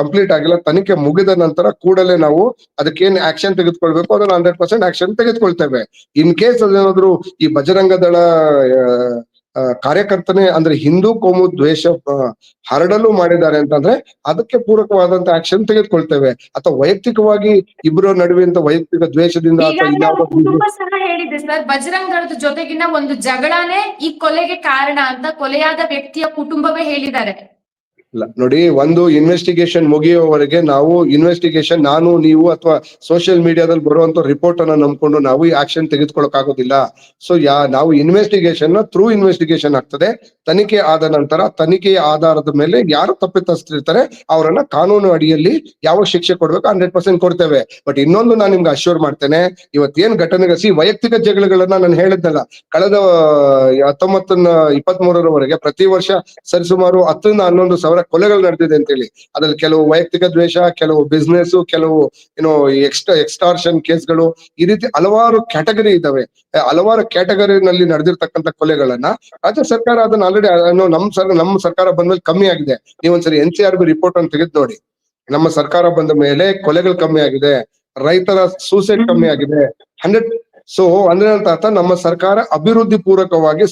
ಕಂಪ್ಲೀಟ್ ಆಗಿಲ್ಲ. ತನಿಖೆ ಮುಗಿದ ನಂತರ ಕೂಡಲೇ ನಾವು ಅದಕ್ಕೇನ್ ಆಕ್ಷನ್ ತೆಗೆದುಕೊಳ್ಬೇಕು ಅದನ್ನ 100% ಆಕ್ಷನ್ ತೆಗೆದುಕೊಳ್ತೇವೆ. ಇನ್ ಕೇಸ್ ಅದೇನಾದ್ರು ಈ ಬಜರಂಗ ದಳ ಕಾರ್ಯಕರ್ತನೇ ಅಂದ್ರೆ ಹಿಂದೂ ಕೋಮು ದ್ವೇಷ ಹರಡಲು ಮಾಡಿದ್ದಾರೆ ಅಂತಂದ್ರೆ ಅದಕ್ಕೆ ಪೂರಕವಾದಂತ ಆಕ್ಷನ್ ತೆಗೆದುಕೊಳ್ತೇವೆ. ಅಥವಾ ವೈಯಕ್ತಿಕವಾಗಿ ಇಬ್ಬರ ನಡುವಿನ ವೈಯಕ್ತಿಕ ದ್ವೇಷದಿಂದ ಅಥವಾ ಈಗಾಗಲೇ ಅವ್ರ ಇನ್ಯಾವುದೋ ಕುಟುಂಬ ಸಹ ಹೇಳಿದೆ ಸರ್, ಬಜರಂಗ್ ದಳದ ಜೊತೆಗಿನ ಒಂದು ಜಗಳನೇ ಈ ಕೊಲೆಗೆ ಕಾರಣ ಅಂತ ಕೊಲೆಯಾದ ವ್ಯಕ್ತಿಯ ಕುಟುಂಬವೇ ಹೇಳಿದ್ದಾರೆ. ಇಲ್ಲ ನೋಡಿ, ಒಂದು ಇನ್ವೆಸ್ಟಿಗೇಷನ್ ಮುಗಿಯುವವರೆಗೆ ನಾವು ನಾನು ನೀವು ಅಥವಾ ಸೋಷಿಯಲ್ ಮೀಡಿಯಾದಲ್ಲಿ ಬರುವಂತ ರಿಪೋರ್ಟ್ ಅನ್ನ ನಂಬ್ಕೊಂಡು ನಾವು ಈ ಆಕ್ಷನ್ ತೆಗೆದುಕೊಳ್ಳಕ್ ಆಗೋದಿಲ್ಲ. ಸೊ ನಾವು ಥ್ರೂ ಇನ್ವೆಸ್ಟಿಗೇಷನ್ ಆಗ್ತದೆ. ತನಿಖೆ ಆದ ನಂತರ ತನಿಖೆಯ ಆಧಾರದ ಮೇಲೆ ಯಾರು ತಪ್ಪಿತಸ್ಥರಿರ್ತಾರೆ ಅವರನ್ನ ಕಾನೂನು ಅಡಿಯಲ್ಲಿ ಯಾವ ಶಿಕ್ಷೆ ಕೊಡ್ಬೇಕು 100% ಕೊಡ್ತೇವೆ. ಬಟ್ ಇನ್ನೊಂದು ನಾನು ನಿಮ್ಗೆ ಅಶ್ಯೂರ್ ಮಾಡ್ತೇನೆ, ಇವತ್ತೇನ್ ಘಟನೆಗಳು ವೈಯಕ್ತಿಕ ಜಗಳಗಳನ್ನ ನಾನು ಹೇಳಿದ್ದಲ್ಲ, ಕಳೆದ 1923ರವರೆಗೆ ಪ್ರತಿ ವರ್ಷ ಸರಿಸುಮಾರು 10 ರಿಂದ 11 ಸಾವಿರ ಕೊಲೆಗಳು ನಡೆದಿದೆ ಅಂತೇಳಿ. ಅದ್ರಲ್ಲಿ ಕೆಲವು ವೈಯಕ್ತಿಕ ದ್ವೇಷ, ಕೆಲವು ಬಿಸ್ನೆಸ್, ಕೆಲವು ಎಕ್ಸ್ಟಾರ್ಷನ್ ಕೇಸ್ಗಳು, ಈ ರೀತಿ ಹಲವಾರು ಕ್ಯಾಟಗರಿ ಇದಾವೆ. ಹಲವಾರು ಕ್ಯಾಟಗರಿನಲ್ಲಿ ನಡೆದಿರ್ತಕ್ಕಂಥ ಕೊಲೆಗಳನ್ನ ರಾಜ್ಯ ಸರ್ಕಾರ ಅದನ್ನ ಆಲ್ರೆಡಿ ನಮ್ಮ ಸರ್ಕಾರ ಬಂದ್ಮೇಲೆ ಕಮ್ಮಿ ಆಗಿದೆ. ನೀವೊಂದ್ಸರಿ NCRB ರಿಪೋರ್ಟ್ ಅನ್ನು ತೆಗೆದು ನೋಡಿ. ನಮ್ಮ ಸರ್ಕಾರ ಬಂದ ಮೇಲೆ ಕೊಲೆಗಳು ಕಮ್ಮಿ ಆಗಿದೆ, ರೈತರ ಸೂಸೈಡ್ ಕಮ್ಮಿ ಆಗಿದೆ. 100 ಸೊ ಅಂದ್ರೆ ಅಂತ ಅರ್ಥ, ನಮ್ಮ ಸರ್ಕಾರ ಅಭಿವೃದ್ಧಿ ಪೂರಕವಾಗಿ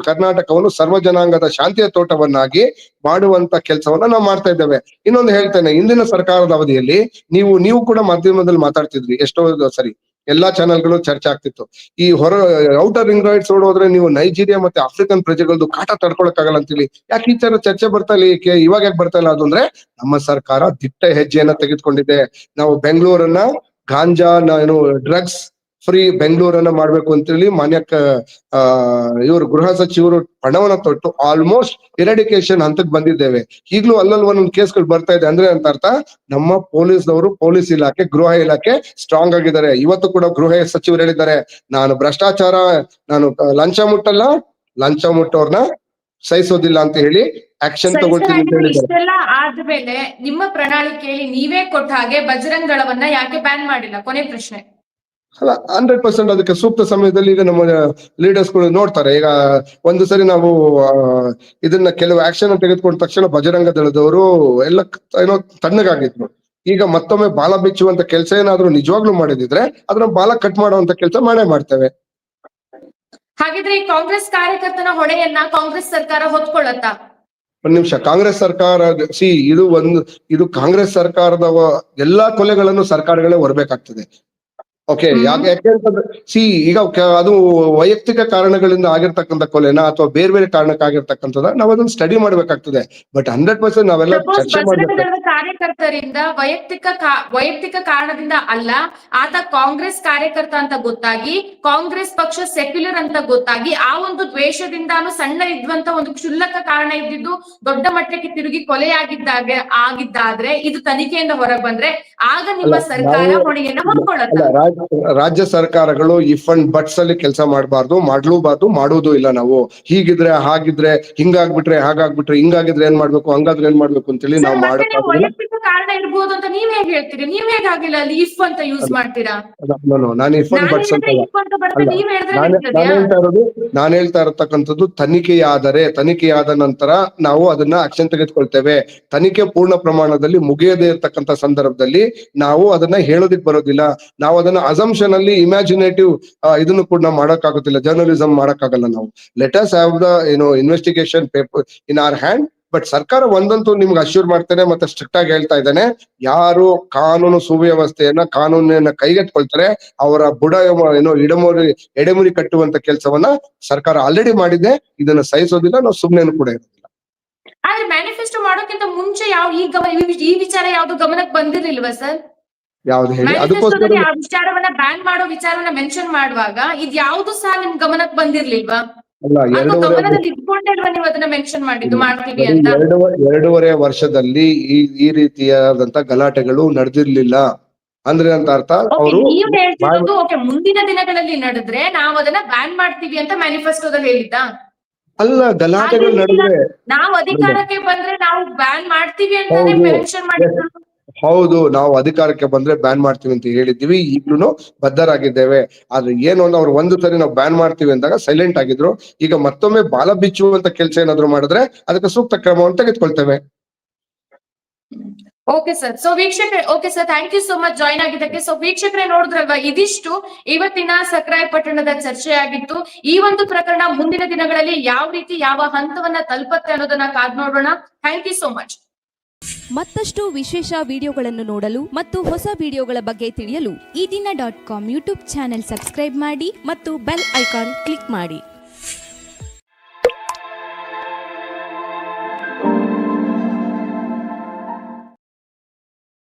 ಕರ್ನಾಟಕವನ್ನು ಸರ್ವ ಜನಾಂಗದ ಶಾಂತಿಯ ತೋಟವನ್ನಾಗಿ ಮಾಡುವಂತ ಕೆಲಸವನ್ನ ನಾವು ಮಾಡ್ತಾ ಇದ್ದೇವೆ. ಇನ್ನೊಂದು ಹೇಳ್ತೇನೆ, ಇಂದಿನ ಸರ್ಕಾರದ ಅವಧಿಯಲ್ಲಿ ನೀವು ಕೂಡ ಮಾಧ್ಯಮದಲ್ಲಿ ಮಾತಾಡ್ತಿದ್ರಿ, ಎಷ್ಟೋ ಸರಿ ಎಲ್ಲಾ ಚಾನೆಲ್ಗಳು ಚರ್ಚೆ ಆಗ್ತಿತ್ತು. ಈ ಔಟರ್ ರಿಂಗ್ ರೈಟ್ಸ್ ಹೋದ್ರೆ ನೀವು ನೈಜೀರಿಯಾ ಮತ್ತೆ ಆಫ್ರಿಕನ್ ಪ್ರಜೆಗಳದ್ದು ಕಾಟ ತಡ್ಕೊಳಕ್ಕಾಗಲ್ಲ ಅಂತೇಳಿ. ಯಾಕೆ ಈ ತರ ಚರ್ಚೆ ಬರ್ತಾ ಇಲ್ಲ, ಇವಾಗ ಯಾಕೆ ಬರ್ತಾ ಇಲ್ಲ? ಅದು ಅಂದ್ರೆ ನಮ್ಮ ಸರ್ಕಾರ ದಿಟ್ಟ ಹೆಜ್ಜೆಯನ್ನ ತೆಗೆದುಕೊಂಡಿದೆ. ನಾವು ಬೆಂಗಳೂರನ್ನ ಗಾಂಜಾ ಡ್ರಗ್ಸ್ ಫ್ರೀ ಬೆಂಗಳೂರನ್ನ ಮಾಡ್ಬೇಕು ಅಂತೇಳಿ ಮಾನ್ಯ ಇವರು ಗೃಹ ಸಚಿವರು ಪಣವನ್ನ ತೊಟ್ಟು ಆಲ್ಮೋಸ್ಟ್ ಇರಾಡಿಕೇಶನ್ ಹಂತಕ್ಕೆ ಬಂದಿದ್ದೇವೆ. ಈಗ್ಲೂ ಅಲ್ಲಲ್ಲಿ ಒಂದೊಂದು ಕೇಸ್ಗಳು ಬರ್ತಾ ಇದೆ. ಅಂದ್ರೆ ಅಂತ ಅರ್ಥ, ನಮ್ಮ ಪೊಲೀಸ್ ಇಲಾಖೆ, ಗೃಹ ಇಲಾಖೆ ಸ್ಟ್ರಾಂಗ್ ಆಗಿದ್ದಾರೆ. ಇವತ್ತು ಕೂಡ ಗೃಹ ಸಚಿವರು ಹೇಳಿದ್ದಾರೆ, ನಾನು ಲಂಚ ಮುಟ್ಟೋರ್ನ ಸಹಿಸೋದಿಲ್ಲ ಅಂತ ಹೇಳಿ ಆಕ್ಷನ್ ತಗೊಳ್ತೀನಿ ಅಂತ ಹೇಳಿದ್ದಾರೆ. ಇಷ್ಟೆಲ್ಲ ಆದ್ಮೇಲೆ ನಿಮ್ಮ ಪ್ರಣಾಳಿಕೆಯಲ್ಲಿ ನೀವೇ ಕೊಟ್ಟ ಹಾಗೆ ಬಜರಂಗ್ ದಳವನ್ನ ಯಾಕೆ ಬ್ಯಾನ್ ಮಾಡಿಲ್ಲ? ಕೊನೆ ಪ್ರಶ್ನೆ. ಅಲ್ಲ, 100% ಅದಕ್ಕೆ ಸೂಕ್ತ ಸಮಯದಲ್ಲಿ ಈಗ ನಮ್ಮ ಲೀಡರ್ಸ್ ಗಳು ನೋಡ್ತಾರೆ. ಈಗ ಒಂದು ಸರಿ ನಾವು ಇದನ್ನ ಕೆಲವು ಆಕ್ಷನ್ ತೆಗೆದುಕೊಂಡ ತಕ್ಷಣ ಬಜರಂಗ ದಳದವರು ಎಲ್ಲ ತಣ್ಣಗಾಗಿದ್ರು. ಈಗ ಮತ್ತೊಮ್ಮೆ ಬಾಲ ಬಿಚ್ಚುವಂತ ಕೆಲಸ ಏನಾದ್ರು ನಿಜವಾಗ್ಲೂ ಮಾಡಿದಿದ್ರೆ ಅದನ್ನ ಬಾಲ ಕಟ್ ಮಾಡುವಂತ ಕೆಲಸ ಮಾಡ್ತೇವೆ. ಹಾಗಿದ್ರೆ ಈ ಕಾಂಗ್ರೆಸ್ ಕಾರ್ಯಕರ್ತನ ಹೊಣೆಯನ್ನ ಕಾಂಗ್ರೆಸ್ ಸರ್ಕಾರ ಹೊತ್ಕೊಳ್ಳತ್ತಾ? ಒಂದ್ ನಿಮಿಷ, ಕಾಂಗ್ರೆಸ್ ಸರ್ಕಾರ ಇದು ಕಾಂಗ್ರೆಸ್ ಸರ್ಕಾರದ ಎಲ್ಲಾ ಕೊಲೆಗಳನ್ನು ಸರ್ಕಾರಗಳೇ ಹೊರಬೇಕಾಗ್ತದೆ. ಓಕೆ, ಯಾಕೆಂತಂದ್ರೆ ಈಗ ಅದು ವೈಯಕ್ತಿಕ ಕಾರಣಗಳಿಂದ ಆಗಿರ್ತಕ್ಕಂಥ ಕೊಲೆನಾ ಅಥವಾ ಬೇರೆ ಬೇರೆ ಕಾರಣಕ್ಕಾಗಿರ್ತಕ್ಕಂಥದ ನಾವು ಅದನ್ನ ಸ್ಟಡಿ ಮಾಡ್ಬೇಕಾಗ್ತದೆ. ಬಟ್ 100% ನಾವೆಲ್ಲ ಚರ್ಚೆ ಮಾಡ್ಬೇಕು. ಕಾರ್ಯಕರ್ತರಿಂದ ವೈಯಕ್ತಿಕ ಕಾರಣದಿಂದ ಅಲ್ಲ, ಆತ ಕಾಂಗ್ರೆಸ್ ಕಾರ್ಯಕರ್ತ ಅಂತ ಗೊತ್ತಾಗಿ, ಕಾಂಗ್ರೆಸ್ ಪಕ್ಷ ಸೆಕ್ಯುಲರ್ ಅಂತ ಗೊತ್ತಾಗಿ, ಆ ಒಂದು ದ್ವೇಷದಿಂದಾನು ಸಣ್ಣ ಇದ್ವಂತ ಒಂದು ಕ್ಷುಲ್ಲಕ ಕಾರಣ ಇದ್ದಿದ್ದು ದೊಡ್ಡ ಮಟ್ಟಕ್ಕೆ ತಿರುಗಿ ಆಗಿದ್ದಾದ್ರೆ ಇದು ತನಿಖೆಯಿಂದ ಹೊರಗೆ ಬಂದ್ರೆ ಆಗ ನಿಮ್ಮ ಸರ್ಕಾರ ಹೊಣೆಯನ್ನ ಹೊಂದ್ಕೊಳ್ಳುತ್ತೆ. ರಾಜ್ಯ ಸರ್ಕಾರಗಳು ಇಫ್ ಅಂಡ್ ಬಟ್ಸ್ ಅಲ್ಲಿ ಕೆಲಸ ಮಾಡಬಾರ್ದು, ಮಾಡುವುದೂ ಇಲ್ಲ. ನಾವು ಹೀಗಿದ್ರೆ ಹಾಗಿದ್ರೆ, ಹಿಂಗಾಗ್ಬಿಟ್ರೆ ಹಾಗಾಗ್ಬಿಟ್ರೆ, ಹಿಂಗಾಗಿದ್ರೆ ಏನ್ ಮಾಡ್ಬೇಕು, ಹಂಗಾದ್ರೆ ಏನ್ ಮಾಡ್ಬೇಕು ಅಂತೇಳಿ ನಾವು ಮಾಡೋಕ್ಕಾಗಲ್ಲ. ವೈಯಕ್ತಿಕ ಕಾರಣ ಇರ್ಬೋದು ಅಂತ ನೀವ್ ಹೇಗೆ ಹೇಳ್ತೀರಿ? ನೀವ್ ಹೇಗಾಗಿಲ್ಲ ಅಲ್ಲಿ ಇಫ್ ಅಂತ ಯೂಸ್ ಮಾಡ್ತೀರಾ? ನಾನು ಇಫ್ ಅಂಡ್ ಬಟ್ಸ್ ಅಂತ ನಾನು ಹೇಳ್ತಾ ಇರತಕ್ಕಂಥದ್ದು, ತನಿಖೆಯಾದ ನಂತರ ನಾವು ಅದನ್ನ ಆಕ್ಷನ್ ತೆಗೆದುಕೊಳ್ತೇವೆ. ತನಿಖೆ ಪೂರ್ಣ ಪ್ರಮಾಣದಲ್ಲಿ ಮುಗಿಯದೇ ಇರತಕ್ಕಂತ ಸಂದರ್ಭದಲ್ಲಿ ನಾವು ಅದನ್ನ ಹೇಳೋದಿಕ್ ಬರೋದಿಲ್ಲ. ನಾವು ಅದನ್ನ ಅಸಂಪ್ಷನ್ ಅಲ್ಲಿ ಇಮ್ಯಾಜಿನೇಟಿವ್ ಇದನ್ನು ಕೂಡ ನಾವು ಮಾಡಕ್ಕಾಗೋದಿಲ್ಲ. ಜರ್ನಲಿಸಂ ಮಾಡಕ್ಕಾಗಲ್ಲ. ನಾವು let us have the investigation paper in our hand. But ಸರ್ಕಾರ ಒಂದಂತೂ ನಿಮ್ಗೆ ಅಶ್ಯೂರ್ ಮಾಡ್ತೇನೆ ಮತ್ತೆ ಸ್ಟ್ರಿಕ್ಟ್ ಆಗಿ ಹೇಳ್ತಾ ಇದ್ದೇನೆ, ಯಾರು ಕಾನೂನು ಕಾನೂನನ್ನ ಕೈಗೆತ್ಕೊಳ್ತಾರೆ ಅವರ ಬುಡ ಎಡೆಮುರಿ ಕಟ್ಟುವಂತ ಕೆಲಸವನ್ನ ಸರ್ಕಾರ ಆಲ್ರೆಡಿ ಮಾಡಿದೆ. ಇದನ್ನ ಸಹಿಸೋದಿಲ್ಲ, ನಾವು ಸುಮ್ನೇನು ಕೂಡ ಇರೋದಿಲ್ಲ. ಆದ್ರೆ ಮ್ಯಾನಿಫೆಸ್ಟೋ ಮಾಡೋಕ್ಕಿಂತ ಮುಂಚೆ ಈ ವಿಚಾರ ಯಾವ್ದು ಗಮನಕ್ಕೆ ಬಂದಿರ್ಲಿಲ್ವಾ ಸರ್? ಯಾವ್ದು ಹೇಳಿ? ಅದಕ್ಕೋಸ್ಕರ ವಿಚಾರವನ್ನ ಬ್ಯಾನ್ ಮಾಡೋ ವಿಚಾರವನ್ನ ಮೆನ್ಷನ್ ಮಾಡುವಾಗ ಇದು ಯಾವ್ದು ಸಹ ನಿಮ್ ಗಮನಕ್ಕೆ ಬಂದಿರ್ಲಿಲ್ವಾ? ಅಲ್ಲ, 2.5 ವರ್ಷದಲ್ಲಿ ಈ ರೀತಿಯಾದಂತ ಗಲಾಟೆಗಳು ನಡೆದಿರ್ಲಿಲ್ಲ. ಅಂದ್ರೆ ಅಂತ ಅರ್ಥ, ಅವರು ಮುಂದಿನ ದಿನಗಳಲ್ಲಿ ನಡೆದ್ರೆ ನಾವು ಅದನ್ನ ಬ್ಯಾನ್ ಮಾಡ್ತೀವಿ ಅಂತ ಮ್ಯಾನಿಫೆಸ್ಟೋದಲ್ಲಿ ಹೇಳಿದ್ದ. ಅಲ್ಲ ಗಲಾಟೆಗಳು ನಡೆದ್ರೆ ನಾವು ಅಧಿಕಾರಕ್ಕೆ ಬಂದ್ರೆ ನಾವು ಬ್ಯಾನ್ ಮಾಡ್ತೀವಿ ಅಂತಾನೆ ಹೌದು. ಮೆನ್ಷನ್ ಮಾಡಿದ್ರು. ಹೌದು, ನಾವು ಅಧಿಕಾರಕ್ಕೆ ಬಂದ್ರೆ ಬ್ಯಾನ್ ಮಾಡ್ತೀವಿ ಅಂತ ಹೇಳಿದ್ವಿ, ಈಗ್ಲೂ ಬದ್ಧರಾಗಿದ್ದೇವೆ. ಆದ್ರೆ ಏನು ಅಂದ್ರೆ ಅವ್ರು ಒಂದು ಸರಿ ನಾವು ಬ್ಯಾನ್ ಮಾಡ್ತೀವಿ ಅಂದಾಗ ಸೈಲೆಂಟ್ ಆಗಿದ್ರು. ಈಗ ಮತ್ತೊಮ್ಮೆ ಬಾಲ ಬಿಚ್ಚುವಂತ ಕೆಲಸ ಏನಾದ್ರು ಮಾಡಿದ್ರೆ ಅದಕ್ಕೆ ಸೂಕ್ತ ಕ್ರಮವನ್ನು ತೆಗೆದುಕೊಳ್ತೇವೆ. Okay sir. ಸೊ ವೀಕ್ಷಕರೇ, okay sir, thank you so much join ಆಗಿದ್ದಕ್ಕೆ. ಸೊ ವೀಕ್ಷಕರೇ ನೋಡಿದ್ರಲ್ವಾ, ಇದಿಷ್ಟು ಇವತ್ತಿನ ಸಕ್ರಾಯ ಪಟ್ಟಣದ ಚರ್ಚೆ ಆಗಿತ್ತು. ಈ ಒಂದು ಪ್ರಕರಣ ಮುಂದಿನ ದಿನಗಳಲ್ಲಿ ಯಾವ ರೀತಿ ಯಾವ ಹಂತವನ್ನ ತಲುಪತ್ತೆ ಅನ್ನೋದನ್ನ ಕಾದ್ ನೋಡೋಣ. Thank you so much. ಮತ್ತಷ್ಟು ವಿಶೇಷ ವಿಡಿಯೋಗಳನ್ನು ನೋಡಲು ಮತ್ತು ಹೊಸ ವಿಡಿಯೋಗಳ ಬಗ್ಗೆ ತಿಳಿಯಲು ಈ ದಿನ .com ಯೂಟ್ಯೂಬ್ ಚಾನೆಲ್ ಸಬ್ಸ್ಕ್ರೈಬ್ ಮಾಡಿ ಮತ್ತು ಬೆಲ್ ಐಕಾನ್ ಕ್ಲಿಕ್ ಮಾಡಿ.